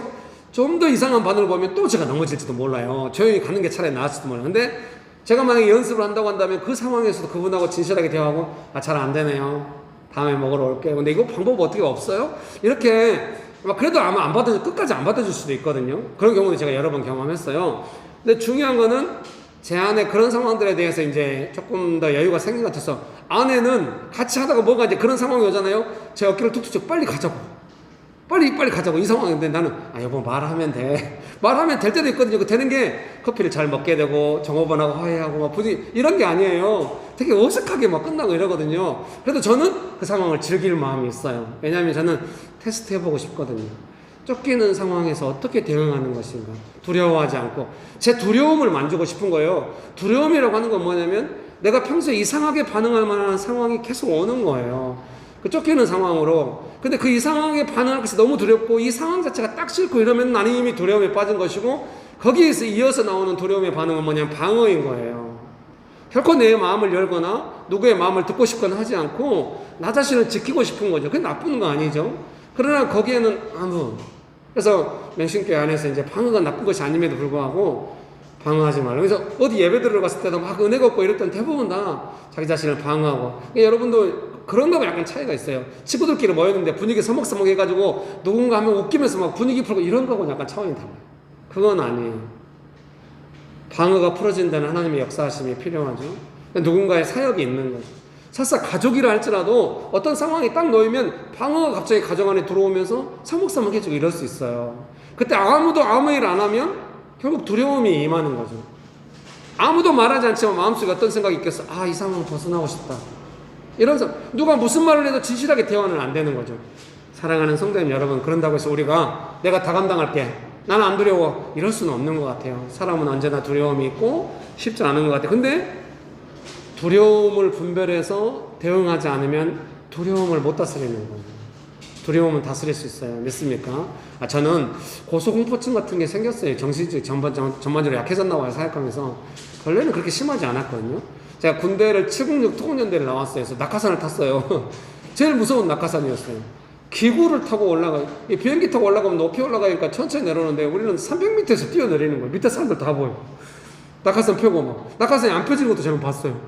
좀 더 이상한 반응을 보면 또 제가 넘어질지도 몰라요. 조용히 가는 게 차라리 나을지도 몰라요. 근데 제가 만약에 연습을 한다고 한다면 그 상황에서도 그분하고 진실하게 대화하고 잘 안 되네요. 다음에 먹으러 올게요. 근데 이거 방법 어떻게 없어요? 이렇게 그래도 아마 끝까지 안 받아줄 수도 있거든요. 그런 경우는 제가 여러 번 경험했어요. 근데 중요한 거는 제 안에 그런 상황들에 대해서 이제 조금 더 여유가 생긴 것 같아서 아내는 같이 하다가 뭐가 이제 그런 상황이 오잖아요. 제 어깨를 툭툭 치고 빨리 가자고. 빨리 가자고 이 상황인데 나는 여보 말하면 돼. 말하면 될 때도 있거든요. 그 되는 게 커피를 잘 먹게 되고 종업원하고 화해하고 막 부디 이런 게 아니에요. 되게 어색하게 막 끝나고 이러거든요. 그래도 저는 그 상황을 즐길 마음이 있어요. 왜냐하면 저는 테스트 해보고 싶거든요. 쫓기는 상황에서 어떻게 대응하는 것인가. 두려워하지 않고 제 두려움을 만지고 싶은 거예요. 두려움이라고 하는 건 뭐냐면 내가 평소에 이상하게 반응할 만한 상황이 계속 오는 거예요. 그 쫓기는 상황으로. 근데 그 이상하게 반응할 것이 너무 두렵고 이 상황 자체가 딱 싫고 이러면 나는 이미 두려움에 빠진 것이고 거기에서 이어서 나오는 두려움의 반응은 뭐냐면 방어인 거예요. 결코 내 마음을 열거나 누구의 마음을 듣고 싶거나 하지 않고 나 자신을 지키고 싶은 거죠. 그게 나쁜 거 아니죠. 그러나 거기에는 그래서 맹신교회 안에서 이제 방어가 나쁜 것이 아님에도 불구하고 방어하지 말라. 그래서 어디 예배 들어갔을 때도 막 은혜가 없고 이럴 때는 대부분 다 자기 자신을 방어하고. 그러니까 여러분도 그런 거하고 약간 차이가 있어요. 친구들끼리 모였는데 분위기 서먹서먹 해가지고 누군가 하면 웃기면서 막 분위기 풀고 이런 거하고는 약간 차원이 달라요. 그건 아니에요. 방어가 풀어진 데는 하나님의 역사하심이 필요하죠. 누군가의 사역이 있는 거죠. 설사 가족이라 할지라도 어떤 상황이 딱 놓이면 방어가 갑자기 가정 안에 들어오면서 서먹서먹해지고 이럴 수 있어요. 그때 아무도 아무 일 안 하면 결국 두려움이 임하는 거죠. 아무도 말하지 않지만 마음속에 어떤 생각이 있겠어. 이 상황 벗어나고 싶다. 이런 누가 무슨 말을 해도 진실하게 대화는 안 되는 거죠. 사랑하는 성도님 여러분, 그런다고 해서 우리가 내가 다 감당할게, 나는 안 두려워, 이럴 수는 없는 것 같아요. 사람은 언제나 두려움이 있고 쉽지 않은 것 같아요. 근데 두려움을 분별해서 대응하지 않으면 두려움을 못 다스리는 거예요. 두려움은 다스릴 수 있어요. 믿습니까? 저는 고소공포증 같은 게 생겼어요. 정신적 전반적으로 약해졌나 봐요. 사역하면서. 원래는 그렇게 심하지 않았거든요. 제가 군대를 706 토군연대를 나왔어요. 그래서 낙하산을 탔어요. 제일 무서운 낙하산이었어요. 기구를 타고 비행기 타고 올라가면 높이 올라가니까 천천히 내려오는데 우리는 300m에서 뛰어내리는 거예요. 밑에 사람들 다 보여. 낙하산 펴고 막. 낙하산이 안 펴진 것도 제가 봤어요.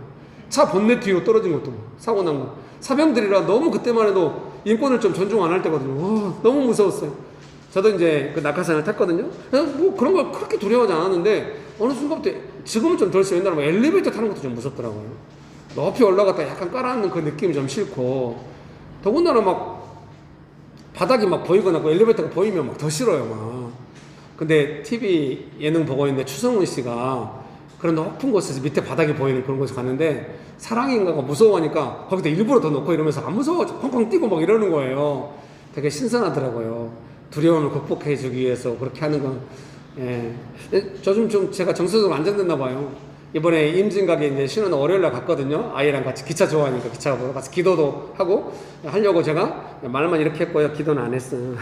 차 본넷 뒤로 떨어진 것도 사고 난 거. 사병들이라 너무 그때만 해도 인권을 좀 존중 안 할 때거든요. 와, 너무 무서웠어요. 저도 이제 그 낙하산을 탔거든요. 뭐 그런 걸 그렇게 두려워하지 않았는데 어느 순간부터 지금은 좀 덜 옛날에 엘리베이터 타는 것도 좀 무섭더라고요. 높이 올라갔다 약간 깔아앉는 그 느낌이 좀 싫고, 더군다나 막 바닥이 막 보이거나 그 엘리베이터가 보이면 막 더 싫어요. 막. 근데 TV 예능 보고 있는데 추성훈 씨가 그런 높은 곳에서 밑에 바닥이 보이는 그런 곳에 갔는데 사랑인가가 무서워하니까 거기다 일부러 더 놓고 이러면서 안 무서워 콩콩 뛰고 막 이러는 거예요. 되게 신선하더라고요. 두려움을 극복해 주기 위해서 그렇게 하는 건. 예. 요즘 좀 제가 정서적으로 안정됐나 봐요. 이번에 임진각에 이제 쉬는 월요일날 갔거든요. 아이랑 같이 기차 좋아하니까 기차 보러 가서 기도도 하려고 제가 말만 이렇게 했고요. 기도는 안 했어요.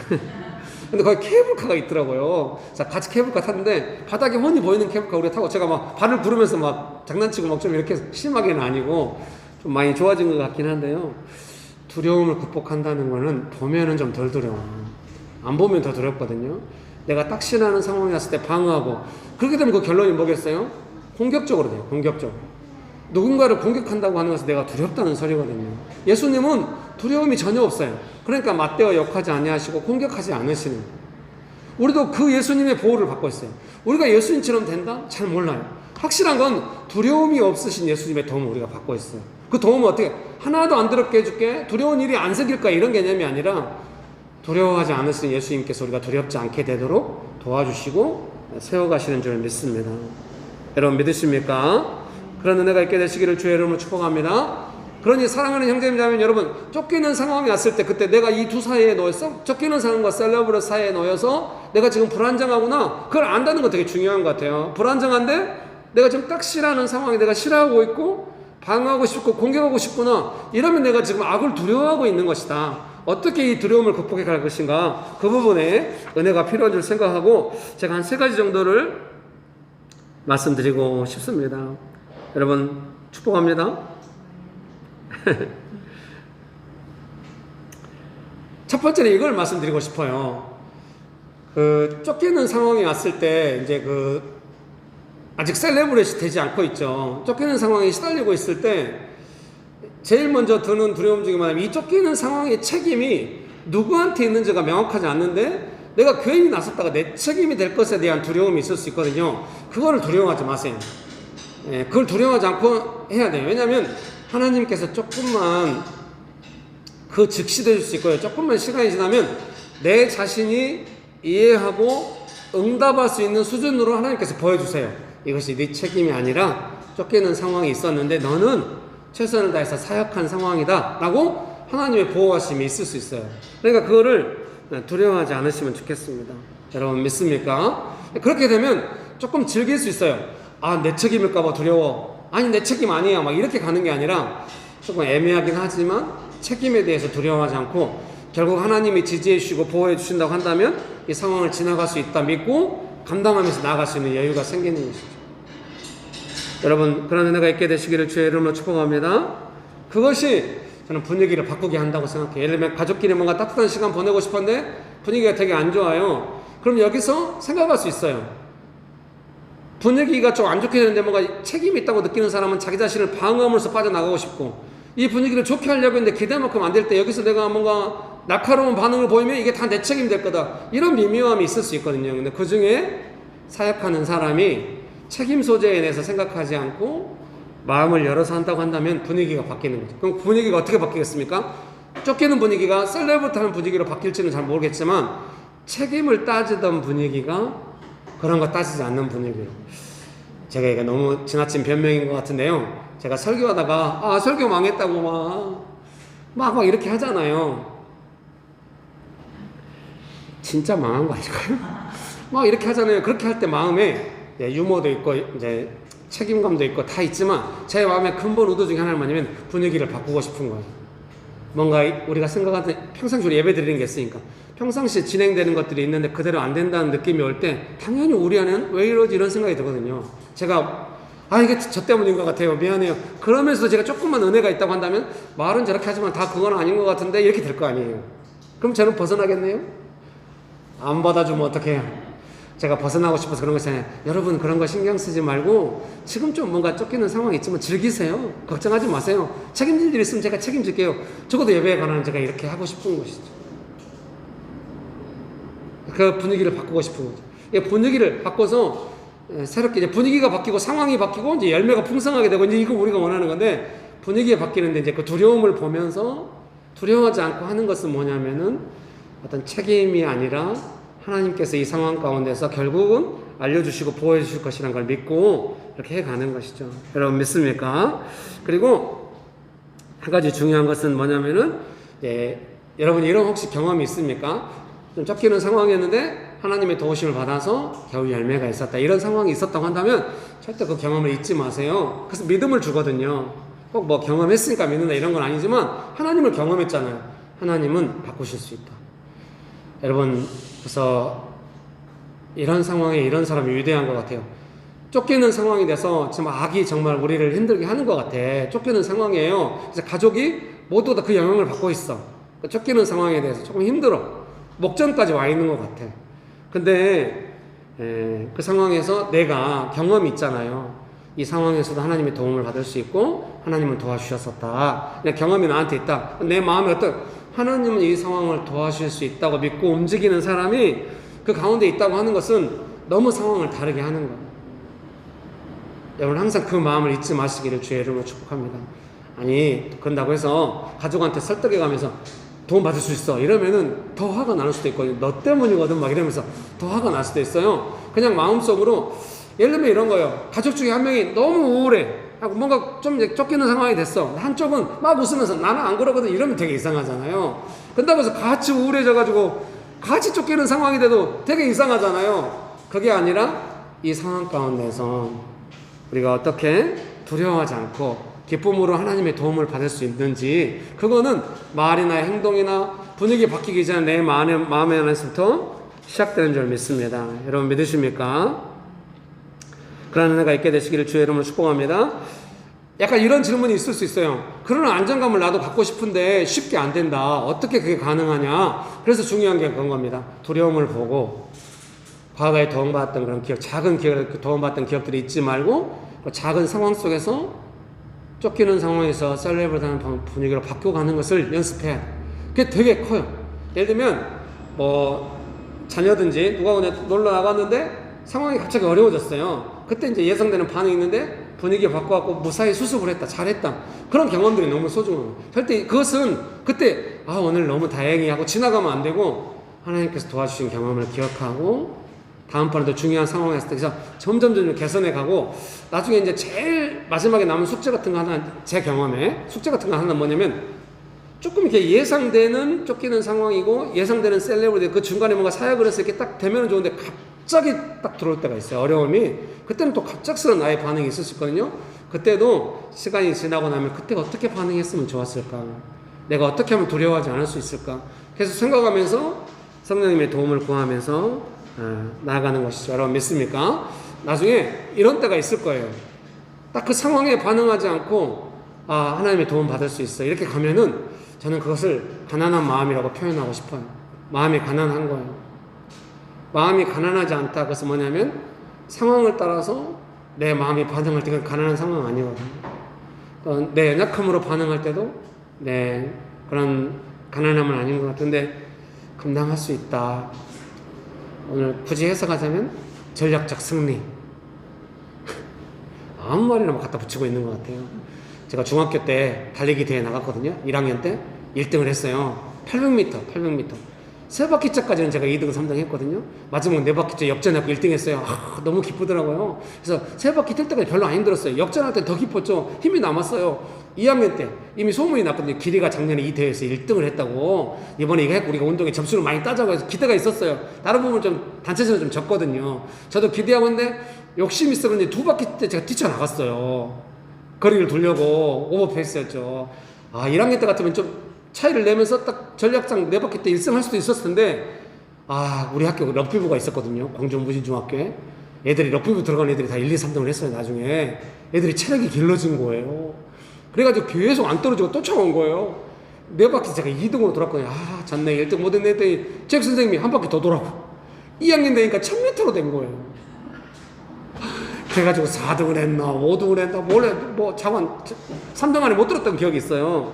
근데 거기 케이블카가 있더라고요. 자, 같이 케이블카 탔는데 바닥에 훤히 보이는 케이블카 우리가 타고 제가 막 발을 구르면서 막 장난치고 막 좀 이렇게 심하게는 아니고 좀 많이 좋아진 것 같긴 한데요. 두려움을 극복한다는 거는 보면은 좀 덜 두려워요. 안 보면 더 두렵거든요. 내가 딱 신하는 상황이 왔을 때 방어하고, 그렇게 되면 그 결론이 뭐겠어요? 공격적으로 돼요. 공격적으로. 누군가를 공격한다고 하는 것은 내가 두렵다는 소리거든요. 예수님은 두려움이 전혀 없어요. 그러니까 맞대어 욕하지 아니하시고 공격하지 않으시는 거예요. 우리도 그 예수님의 보호를 받고 있어요. 우리가 예수님처럼 된다? 잘 몰라요. 확실한 건 두려움이 없으신 예수님의 도움을 우리가 받고 있어요. 그 도움은 어떻게? 하나도 안 두렵게 해줄게, 두려운 일이 안 생길까, 이런 개념이 아니라 두려워하지 않으신 예수님께서 우리가 두렵지 않게 되도록 도와주시고 세워가시는 줄 믿습니다. 여러분 믿으십니까? 그런 은혜가 있게 되시기를 주의 이름으로 축복합니다. 그러니 사랑하는 형제자매는 여러분, 쫓기는 상황이 왔을 때 그때 내가 이 두 사이에 놓였어? 쫓기는 상황과 셀러브레 사이에 놓여서 내가 지금 불안정하구나, 그걸 안다는 건 되게 중요한 것 같아요. 불안정한데 내가 지금 딱 싫어하는 상황이 내가 싫어하고 있고 방어하고 싶고 공격하고 싶구나, 이러면 내가 지금 악을 두려워하고 있는 것이다. 어떻게 이 두려움을 극복해 갈 것인가, 그 부분에 은혜가 필요한 줄 생각하고 제가 한 3가지 정도를 말씀드리고 싶습니다. 여러분 축복합니다. 첫 번째는 이걸 말씀드리고 싶어요. 그 쫓기는 상황이 왔을 때 이제 아직 셀레브레이트 되지 않고 있죠. 쫓기는 상황에 시달리고 있을 때 제일 먼저 드는 두려움 중에 하나는 이 쫓기는 상황의 책임이 누구한테 있는지가 명확하지 않는데 내가 괜히 나섰다가 내 책임이 될 것에 대한 두려움이 있을 수 있거든요. 그거를 두려워하지 마세요. 예, 그걸 두려워하지 않고 해야 돼요. 왜냐하면 하나님께서 조금만 즉시될 수 있고요. 조금만 시간이 지나면 내 자신이 이해하고 응답할 수 있는 수준으로 하나님께서 보여주세요. 이것이 네 책임이 아니라 쫓기는 상황이 있었는데 너는 최선을 다해서 사역한 상황이다 라고 하나님의 보호하심이 있을 수 있어요. 그러니까 그거를 두려워하지 않으시면 좋겠습니다. 여러분 믿습니까? 그렇게 되면 조금 즐길 수 있어요. 아, 내 책임일까봐 두려워. 아니, 내 책임 아니야. 막 이렇게 가는 게 아니라 조금 애매하긴 하지만 책임에 대해서 두려워하지 않고 결국 하나님이 지지해 주시고 보호해 주신다고 한다면 이 상황을 지나갈 수 있다 믿고 감당하면서 나아갈 수 있는 여유가 생기는 것이죠. 여러분, 그런 은혜가 있게 되시기를 주의 이름으로 축복합니다. 그것이 저는 분위기를 바꾸게 한다고 생각해요. 예를 들면 가족끼리 뭔가 따뜻한 시간 보내고 싶은데 분위기가 되게 안 좋아요. 그럼 여기서 생각할 수 있어요. 분위기가 좀 안 좋게 되는데 뭔가 책임이 있다고 느끼는 사람은 자기 자신을 방어하면서 빠져나가고 싶고, 이 분위기를 좋게 하려고 했는데 기대만큼 안 될 때 여기서 내가 뭔가 날카로운 반응을 보이면 이게 다 내 책임 될 거다, 이런 미묘함이 있을 수 있거든요. 근데 그 중에 사역하는 사람이 책임 소재에 대해서 생각하지 않고 마음을 열어서 한다고 한다면 분위기가 바뀌는 거죠. 그럼 분위기가 어떻게 바뀌겠습니까? 쫓기는 분위기가 셀레브레이트 하는 분위기로 바뀔지는 잘 모르겠지만 책임을 따지던 분위기가 그런 거 따지지 않는 분위기로. 제가 이게 너무 지나친 변명인 것 같은데요, 제가 설교하다가 설교 망했다고 막 이렇게 하잖아요. 진짜 망한 거 아닐까요? 막 이렇게 하잖아요. 그렇게 할 때 마음에 유머도 있고 이제 책임감도 있고 다 있지만 제 마음의 근본 의도 중에 하나는 뭐냐면 분위기를 바꾸고 싶은 거예요. 뭔가 우리가 생각하는 평상시 우리 예배 드리는 게 있으니까 평상시에 진행되는 것들이 있는데 그대로 안 된다는 느낌이 올 때 당연히 우리 안에는 왜 이러지 이런 생각이 들거든요. 제가 이게 저 때문인 것 같아요, 미안해요, 그러면서 제가 조금만 은혜가 있다고 한다면 말은 저렇게 하지만 다 그건 아닌 것 같은데 이렇게 될 거 아니에요. 그럼 저는 벗어나겠네요? 안 받아주면 어떡해요? 제가 벗어나고 싶어서 그런 거 있잖아요. 여러분, 그런 거 신경 쓰지 말고 지금 좀 뭔가 쫓기는 상황이 있지만 즐기세요. 걱정하지 마세요. 책임질 일 있으면 제가 책임질게요. 적어도 예배에 관한 제가 이렇게 하고 싶은 것이죠. 그 분위기를 바꾸고 싶은 거죠. 분위기를 바꿔서 새롭게 이제 분위기가 바뀌고 상황이 바뀌고 이제 열매가 풍성하게 되고 이제 이거 우리가 원하는 건데, 분위기가 바뀌는데 이제 그 두려움을 보면서 두려워하지 않고 하는 것은 뭐냐면은 어떤 책임이 아니라 하나님께서 이 상황 가운데서 결국은 알려주시고 보호해 주실 것이라는 걸 믿고 이렇게 해가는 것이죠. 여러분 믿습니까? 그리고 한 가지 중요한 것은 뭐냐면은 여러분 이런 혹시 경험이 있습니까? 좀 쫓기는 상황이었는데 하나님의 도우심을 받아서 겨우 열매가 있었다, 이런 상황이 있었다고 한다면 절대 그 경험을 잊지 마세요. 그래서 믿음을 주거든요. 꼭 뭐 경험했으니까 믿는다 이런 건 아니지만 하나님을 경험했잖아요. 하나님은 바꾸실 수 있다. 여러분, 그래서 이런 상황에 이런 사람이 위대한 것 같아요. 쫓기는 상황이 돼서 지금 악이 정말 우리를 힘들게 하는 것 같아. 쫓기는 상황이에요. 그래서 가족이 모두 다 그 영향을 받고 있어. 쫓기는 상황에 대해서 조금 힘들어. 목전까지 와 있는 것 같아. 근데 그 상황에서 내가 경험이 있잖아요. 이 상황에서도 하나님의 도움을 받을 수 있고 하나님은 도와주셨었다. 경험이 나한테 있다. 내 마음에 하나님은 이 상황을 도와주실 수 있다고 믿고 움직이는 사람이 그 가운데 있다고 하는 것은 너무 상황을 다르게 하는 거예요. 여러분 항상 그 마음을 잊지 마시기를 주의 이름으로 축복합니다. 아니, 그런다고 해서 가족한테 설득해 가면서 도움 받을 수 있어 이러면은 더 화가 날 수도 있거든요. 너 때문이거든 막 이러면서 더 화가 날 수도 있어요. 그냥 마음속으로 예를 들면 이런 거예요. 가족 중에 한 명이 너무 우울해 하고 뭔가 좀 이제 쫓기는 상황이 됐어. 한쪽은 막 웃으면서 나는 안 그러거든 이러면 되게 이상하잖아요. 그런다고 해서 같이 우울해져가지고 같이 쫓기는 상황이 돼도 되게 이상하잖아요. 그게 아니라 이 상황 가운데서 우리가 어떻게 두려워하지 않고 기쁨으로 하나님의 도움을 받을 수 있는지, 그거는 말이나 행동이나 분위기 바뀌기 전에 내 마음의 안에서부터 시작되는 줄 믿습니다. 여러분 믿으십니까? 그런 은혜가 있게 되시기를 주의 이름으로 축복합니다. 약간 이런 질문이 있을 수 있어요. 그런 안정감을 나도 갖고 싶은데 쉽게 안 된다. 어떻게 그게 가능하냐? 그래서 중요한 게 그런 겁니다. 두려움을 보고 과거에 도움받았던 그런 기억, 작은 기억, 도움받았던 기억들이 잊지 말고 그 작은 상황 속에서 쫓기는 상황에서 셀레브레이트하는 분위기로 바뀌어가는 것을 연습해야 돼. 그게 되게 커요. 예를 들면 뭐 자녀든지 누가 오늘 놀러 나갔는데 상황이 갑자기 어려워졌어요. 그때 이제 예상되는 반응이 있는데 분위기 바꿔갖고 무사히 수습을 했다, 잘했다. 그런 경험들이 너무 소중해요. 절대 그것은 그때 오늘 너무 다행히 하고 지나가면 안 되고 하나님께서 도와주신 경험을 기억하고 다음번에도 중요한 상황이 있을 때 그래서 점점 개선해 가고 나중에 이제 제일 마지막에 남은 숙제 같은 거 하나, 제 경험에 숙제 같은 거 하나 뭐냐면 조금 이렇게 예상되는 쫓기는 상황이고 예상되는 셀레브리티 그 중간에 뭔가 사역을 해서 이렇게 딱 되면 좋은데 갑자기 딱 들어올 때가 있어요. 어려움이. 그때는 또 갑작스러운 나의 반응이 있을 수 있거든요. 그때도 시간이 지나고 나면 그때 어떻게 반응했으면 좋았을까? 내가 어떻게 하면 두려워하지 않을 수 있을까? 계속 생각하면서 성령님의 도움을 구하면서 나아가는 것이죠. 여러분 믿습니까? 나중에 이런 때가 있을 거예요. 딱 그 상황에 반응하지 않고 하나님의 도움 받을 수 있어. 이렇게 가면은 저는 그것을 가난한 마음이라고 표현하고 싶어요. 마음이 가난한 거예요. 마음이 가난하지 않다. 그래서 뭐냐면 상황을 따라서 내 마음이 반응할 때 그건 가난한 상황 아니거든요. 내 연약함으로 반응할 때도 그런 가난함은 아닌 것 같은데 감당할 수 있다. 오늘 굳이 해석하자면 전략적 승리. 아무 말이나 막 갖다 붙이고 있는 것 같아요. 제가 중학교 때 달리기 대회 나갔거든요. 1학년 때 1등을 했어요. 800m. 세 바퀴째까지는 제가 2등, 3등 했거든요. 마지막 네 바퀴째 역전하고 1등 했어요. 너무 기쁘더라고요. 그래서 세 바퀴 뛸 때까지 별로 안 힘들었어요. 역전할 때 더 기뻤죠. 힘이 남았어요. 2학년 때 이미 소문이 났거든요. 기리가 작년에 이 대회에서 1등을 했다고. 이번에 이거 했고 우리가 운동에 점수를 많이 따자고 해서 기대가 있었어요. 다른 부분은 좀 단체전은 좀 졌거든요. 저도 기대하고 있는데 욕심이 있어 그런지 두 바퀴 때 제가 뛰쳐나갔어요. 거리를 돌려고 오버페이스였죠. 1학년 때 같으면 좀 차이를 내면서 딱 전략상 네 바퀴 때 1승 할 수도 있었을 텐데 우리 학교 럭비부가 있었거든요. 광주무진중학교에 애들이 럭비부 들어간 애들이 다 1, 2, 3등을 했어요. 나중에 애들이 체력이 길러진 거예요. 그래가지고 계속 안 떨어지고 또 차온 거예요. 네 바퀴 제가 2등으로 돌았거든요. 졌네. 1등 못했네 했더니 책 선생님이 한 바퀴 더 돌아고 2학년 되니까 1000m로 된 거예요. 그래가지고 4등을 했나 5등을 했나 원래 자관 3등 안에 못 들었던 기억이 있어요.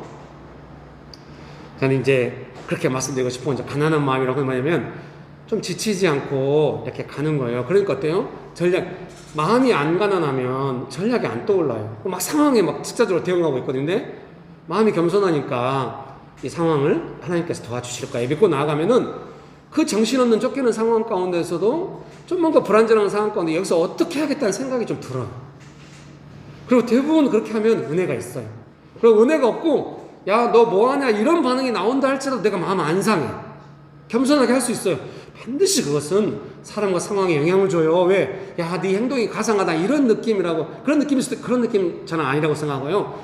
저는 이제 그렇게 말씀드리고 싶은 건 가난한 마음이라고 하는 뭐냐면 좀 지치지 않고 이렇게 가는 거예요. 그러니까 어때요? 마음이 안 가난하면 전략이 안 떠올라요. 막 상황에 막 직접적으로 대응하고 있거든요. 근데 마음이 겸손하니까 이 상황을 하나님께서 도와주실 거예요. 믿고 나아가면은 그 정신없는 쫓기는 상황 가운데서도 좀 뭔가 불안정한 상황 가운데 여기서 어떻게 하겠다는 생각이 좀 들어요. 그리고 대부분 그렇게 하면 은혜가 있어요. 그리고 은혜가 없고 야 너 뭐하냐 이런 반응이 나온다 할지라도 내가 마음 안 상해. 겸손하게 할 수 있어요. 반드시 그것은 사람과 상황에 영향을 줘요. 왜? 야 네 행동이 가상하다 이런 느낌이라고. 그런 느낌일 수도 그런 느낌 저는 아니라고 생각하고요.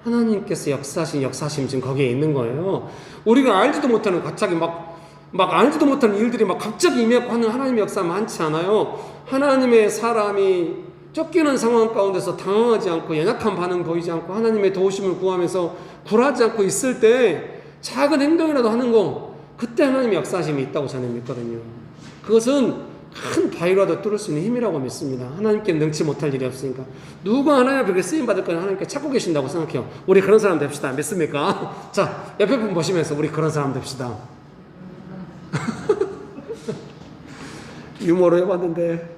하나님께서 역사하심 지금 거기에 있는 거예요. 우리가 알지도 못하는 갑자기 막 알지도 못하는 일들이 막 갑자기 임하고 하는 하나님의 역사 많지 않아요. 하나님의 사람이 쫓기는 상황 가운데서 당황하지 않고 연약한 반응 보이지 않고 하나님의 도우심을 구하면서 굴하지 않고 있을 때 작은 행동이라도 하는 거 그때 하나님의 역사하심이 있다고 저는 믿거든요. 그것은 큰 바위라도 뚫을 수 있는 힘이라고 믿습니다. 하나님께 능치 못할 일이 없으니까. 누가 하나님 앞에 쓰임받을 거는 하나님께 찾고 계신다고 생각해요. 우리 그런 사람 됩시다. 믿습니까? 자, 옆에 분 보시면서 우리 그런 사람 됩시다. 유머로 해봤는데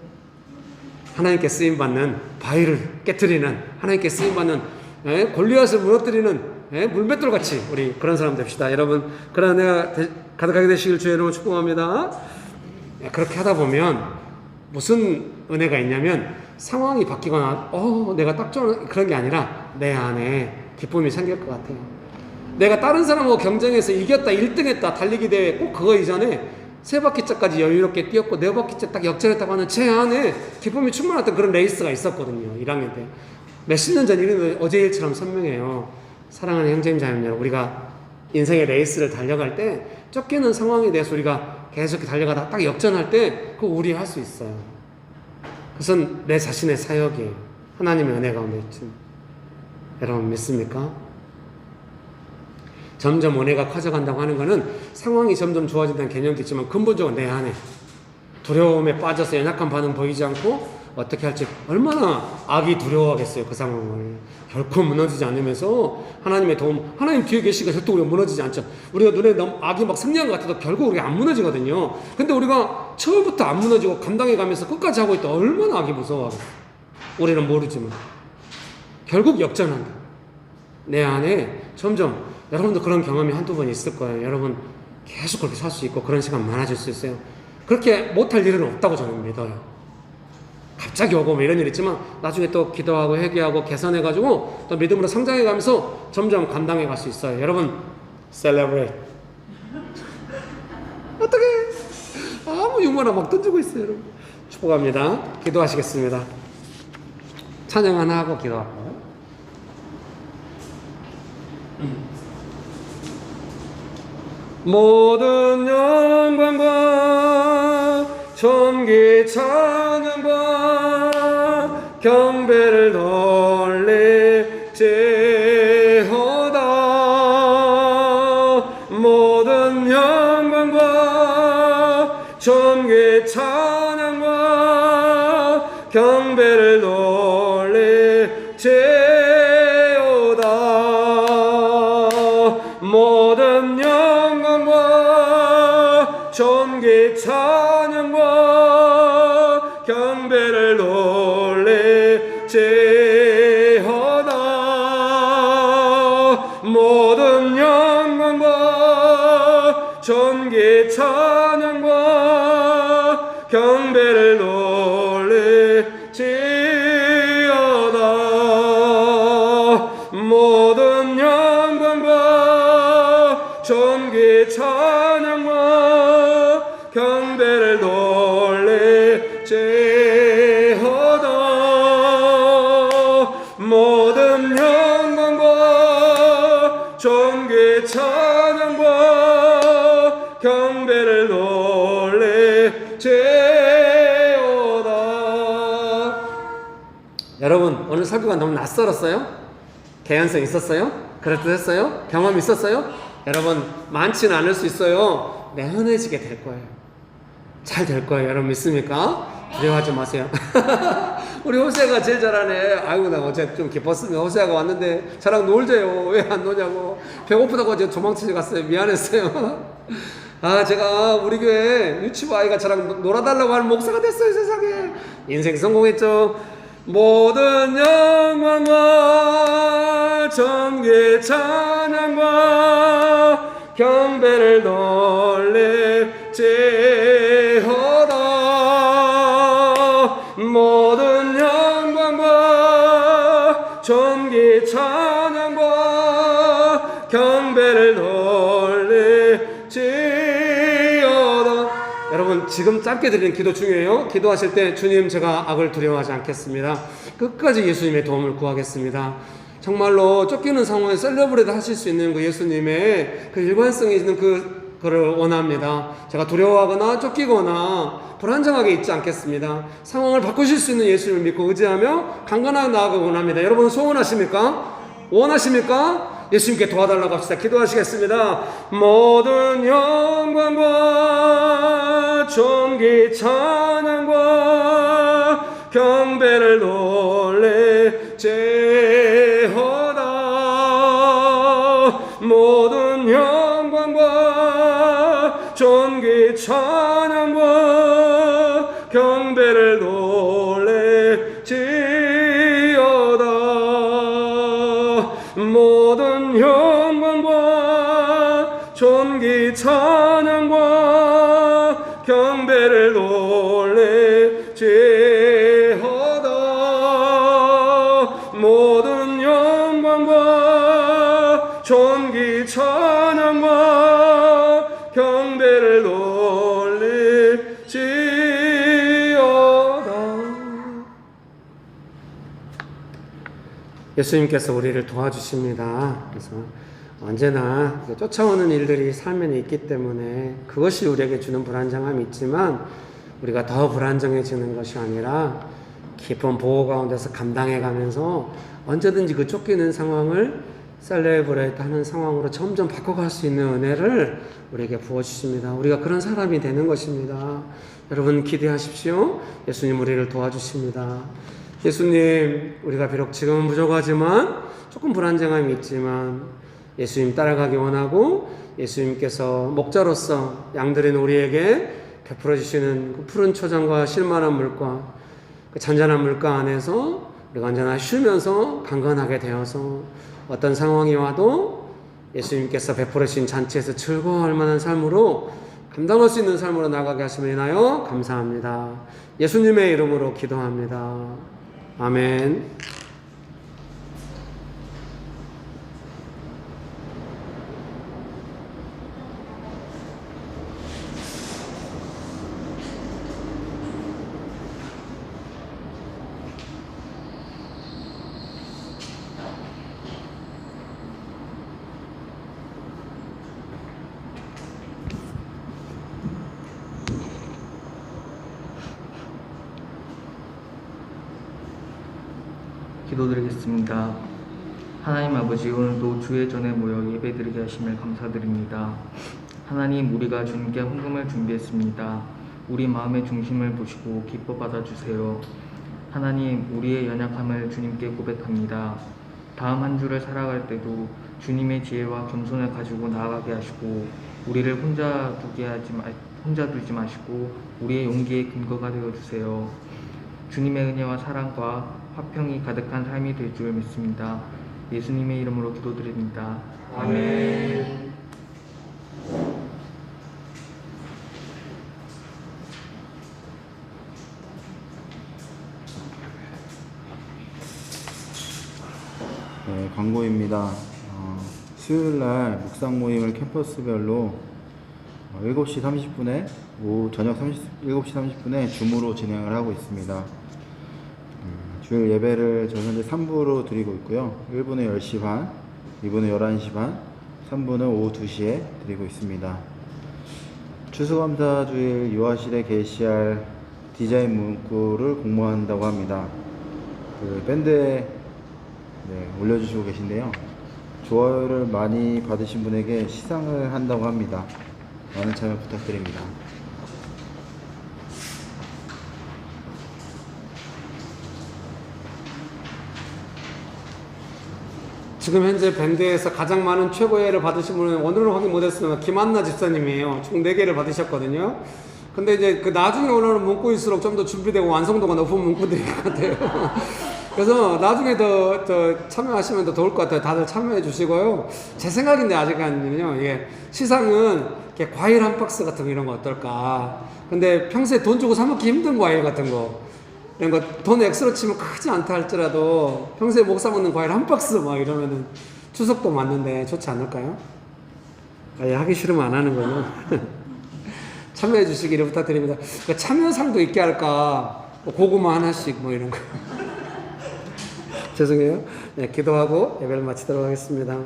하나님께 쓰임받는 바위를 깨트리는 하나님께 쓰임받는 골리앗을 무너뜨리는 물맷돌같이 우리 그런 사람 됩시다. 여러분 그런 은혜가 가득하게 되시길 주의 이름으로 축복합니다. 그렇게 하다 보면 무슨 은혜가 있냐면 상황이 바뀌거나 내가 딱 좋은 그런 게 아니라 내 안에 기쁨이 생길 것 같아요. 내가 다른 사람하고 경쟁해서 이겼다 1등 했다 달리기 대회 꼭 그거 이전에 세 바퀴째까지 여유롭게 뛰었고 네 바퀴째 딱 역전했다고 하는 제 안에 기쁨이 충만했던 그런 레이스가 있었거든요. 1학년 때. 몇십 년 전 일은 어제 일처럼 선명해요. 사랑하는 형제님 자매님 여러분, 우리가 인생의 레이스를 달려갈 때 쫓기는 상황에 대해서 우리가 계속 달려가다가 딱 역전할 때 그거 우리 할 수 있어요. 그것은 내 자신의 사역이에요. 하나님의 은혜 가운데 있지. 여러분 믿습니까? 점점 은혜가 커져간다고 하는 것은 상황이 점점 좋아진다는 개념도 있지만 근본적으로 내 안에 두려움에 빠져서 연약한 반응 보이지 않고 어떻게 할지 얼마나 악이 두려워하겠어요. 그 상황을 결코 무너지지 않으면서 하나님의 도움, 하나님 뒤에 계시니까 절대 우리가 무너지지 않죠. 우리가 눈에 너무 악이 막 승리한 것 같아도 결국 우리가 안 무너지거든요. 근데 우리가 처음부터 안 무너지고 감당해 가면서 끝까지 하고 있다 얼마나 악이 무서워하겠어요. 우리는 모르지만 결국 역전한다. 내 안에 점점 여러분도 그런 경험이 한두 번 있을 거예요. 여러분 계속 그렇게 살 수 있고 그런 시간 많아질 수 있어요. 그렇게 못할 일은 없다고 저는 믿어요. 갑자기 오고 뭐 이런 일 있지만 나중에 또 기도하고 회개하고 개선해가지고 또 믿음으로 성장해가면서 점점 감당해 갈 수 있어요. 여러분 celebrate. 어떡해, 아무 유머나 막 던지고 있어요. 여러분 축복합니다. 기도하시겠습니다. 찬양 하나 하고 기도할까요? 모든 영광과 존귀 찬양과 경배를 돌릴지어다. 모든 영광과 존귀 찬양과 경배를 돌릴지어다. 모든 영광과 존귀 찬양과 경배를 돌릴지어다. 모든 영광과 존귀 찬양과 경배를 돌릴지어다. 모든 영광과 존귀 찬양과 경배를 돌릴지어다. 모든 영광과 존귀 찬양과 경배를 돌릴지어다. 여러분 오늘 설교가 너무 낯설었어요? 개연성 있었어요? 그럴듯했어요? 경험 있었어요? 여러분 많지는 않을 수 있어요. 내흔해지게 될 거예요. 잘 될 거예요. 여러분 믿습니까? 두려워하지 마세요. 우리 호세가 제일 잘하네. 아이고 나 어제 좀 기뻤으면 호세가 왔는데 저랑 놀재요. 왜 안 노냐고. 배고프다고 어제 도망치지 갔어요. 미안했어요. 아 제가 우리 교회 유치부 아이가 저랑 놀아달라고 하는 목사가 됐어요. 세상에. 인생 성공했죠. 모든 영광과 존귀 찬양과 경배를 돌릴지어다. 모든 영광과 존귀 찬양과 경배를 돌릴지어다. 여러분 지금 짧게 드리는 기도 중요해요. 기도하실 때 주님 제가 악을 두려워하지 않겠습니다. 끝까지 예수님의 도움을 구하겠습니다. 정말로 쫓기는 상황에 셀러브레이트 하실 수 있는 그 예수님의 그 일관성이 있는 그를 원합니다. 제가 두려워하거나 쫓기거나 불안정하게 있지 않겠습니다. 상황을 바꾸실 수 있는 예수님을 믿고 의지하며 강건하게 나아가고 원합니다. 여러분 소원하십니까? 원하십니까? 예수님께 도와달라고 합시다. 기도하시겠습니다. 모든 영광과 존귀 찬양과 경배를 돌릴지어다. 모든 영광과 존귀 찬양과 경배를 돌릴지어다. 모든 영광과 존귀 찬양과 경배를 돌릴지어다. 모든 영광과 존귀 찬양과 경배를 돌릴지어다. 예수님께서 우리를 도와주십니다. 그래서 언제나 쫓아오는 일들이 삶에 있기 때문에 그것이 우리에게 주는 불안정함이 있지만 우리가 더 불안정해지는 것이 아니라 깊은 보호 가운데서 감당해 가면서 언제든지 그 쫓기는 상황을 셀레브레이트 하는 상황으로 점점 바꿔갈 수 있는 은혜를 우리에게 부어주십니다. 우리가 그런 사람이 되는 것입니다. 여러분 기대하십시오. 예수님 우리를 도와주십니다. 예수님, 우리가 비록 지금은 부족하지만 조금 불안정함이 있지만 예수님 따라가기 원하고 예수님께서 목자로서 양들인 우리에게 베풀어 주시는 그 푸른 초장과 실만한 물과 그 잔잔한 물가 안에서 우리가 언제나 쉬면서 강건하게 되어서 어떤 상황이 와도 예수님께서 베풀어 주신 잔치에서 즐거워할 만한 삶으로 감당할 수 있는 삶으로 나가게 하심을 인하여 감사합니다. 예수님의 이름으로 기도합니다. 아멘. 기도드리겠습니다. 하나님 아버지, 오늘도 주의 전에 모여 예배드리게 하심을 감사드립니다. 하나님, 우리가 주님께 헌금을 준비했습니다. 우리 마음의 중심을 보시고 기뻐 받아주세요. 하나님, 우리의 연약함을 주님께 고백합니다. 다음 한 주를 살아갈 때도 주님의 지혜와 겸손을 가지고 나아가게 하시고 우리를 혼자 두지 마시고 우리의 용기의 근거가 되어주세요. 주님의 은혜와 사랑과 화평이 가득한 삶이 될 줄 믿습니다. 예수님의 이름으로 기도드립니다. 아멘. 네, 광고입니다. 수요일날 묵상 모임을 캠퍼스별로 7시 30분에 저녁 7시 30분에 줌으로 진행을 하고 있습니다. 주일 예배를 저 현재 3부로 드리고 있고요. 1부는 10시 반, 2부는 11시 반, 3부는 오후 2시에 드리고 있습니다. 추수감사주일 유아실에 게시할 디자인 문구를 공모한다고 합니다. 그 밴드에 올려주시고 계신데요. 좋아요를 많이 받으신 분에게 시상을 한다고 합니다. 많은 참여 부탁드립니다. 지금 현재 밴드에서 가장 많은 최고예를 받으신 분은 오늘은 확인 못했으나 김한나 집사님이에요. 총 4개를 받으셨거든요. 근데 이제 그 나중에 올라오는 문구일수록 좀 더 준비되고 완성도가 높은 문구들인 것 같아요. 그래서 나중에 더 참여하시면 더 좋을 것 같아요. 다들 참여해 주시고요. 제 생각인데 아직까지는요, 이게 시상은 이렇게 과일 한 박스 같은 거 이런 거 어떨까. 근데 평소에 돈 주고 사먹기 힘든 과일 같은 거, 이런 거 돈 액수로 치면 크지 않다 할지라도 평소에 못 사먹는 과일 한 박스 막 이러면은 추석도 맞는데 좋지 않을까요? 아예 하기 싫으면 안 하는 거는. 참여해 주시기를 부탁드립니다. 참여상도 있게 할까, 고구마 하나씩 뭐 이런 거. 죄송해요. 네, 기도하고 예배를 마치도록 하겠습니다.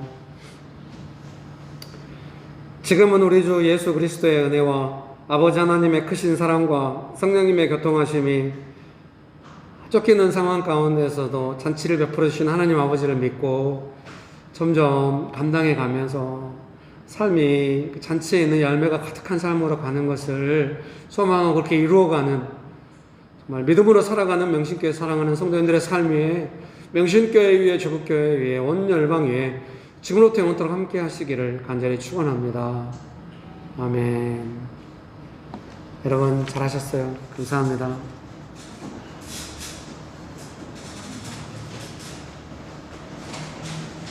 지금은 우리 주 예수 그리스도의 은혜와 아버지 하나님의 크신 사랑과 성령님의 교통하심이 쫓기는 상황 가운데서도 잔치를 베풀어 주신 하나님 아버지를 믿고 점점 감당해 가면서 삶이 그 잔치에 있는 열매가 가득한 삶으로 가는 것을 소망하고 그렇게 이루어가는, 정말 믿음으로 살아가는 명신교회 사랑하는 성도님들의 삶 위에, 명신교회 위에, 조국교회 위에, 온 열방 위에 지금부터 영원토록 함께 하시기를 간절히 축원합니다. 아멘. 여러분 잘하셨어요. 감사합니다.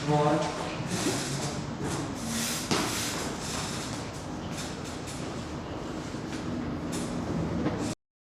뭐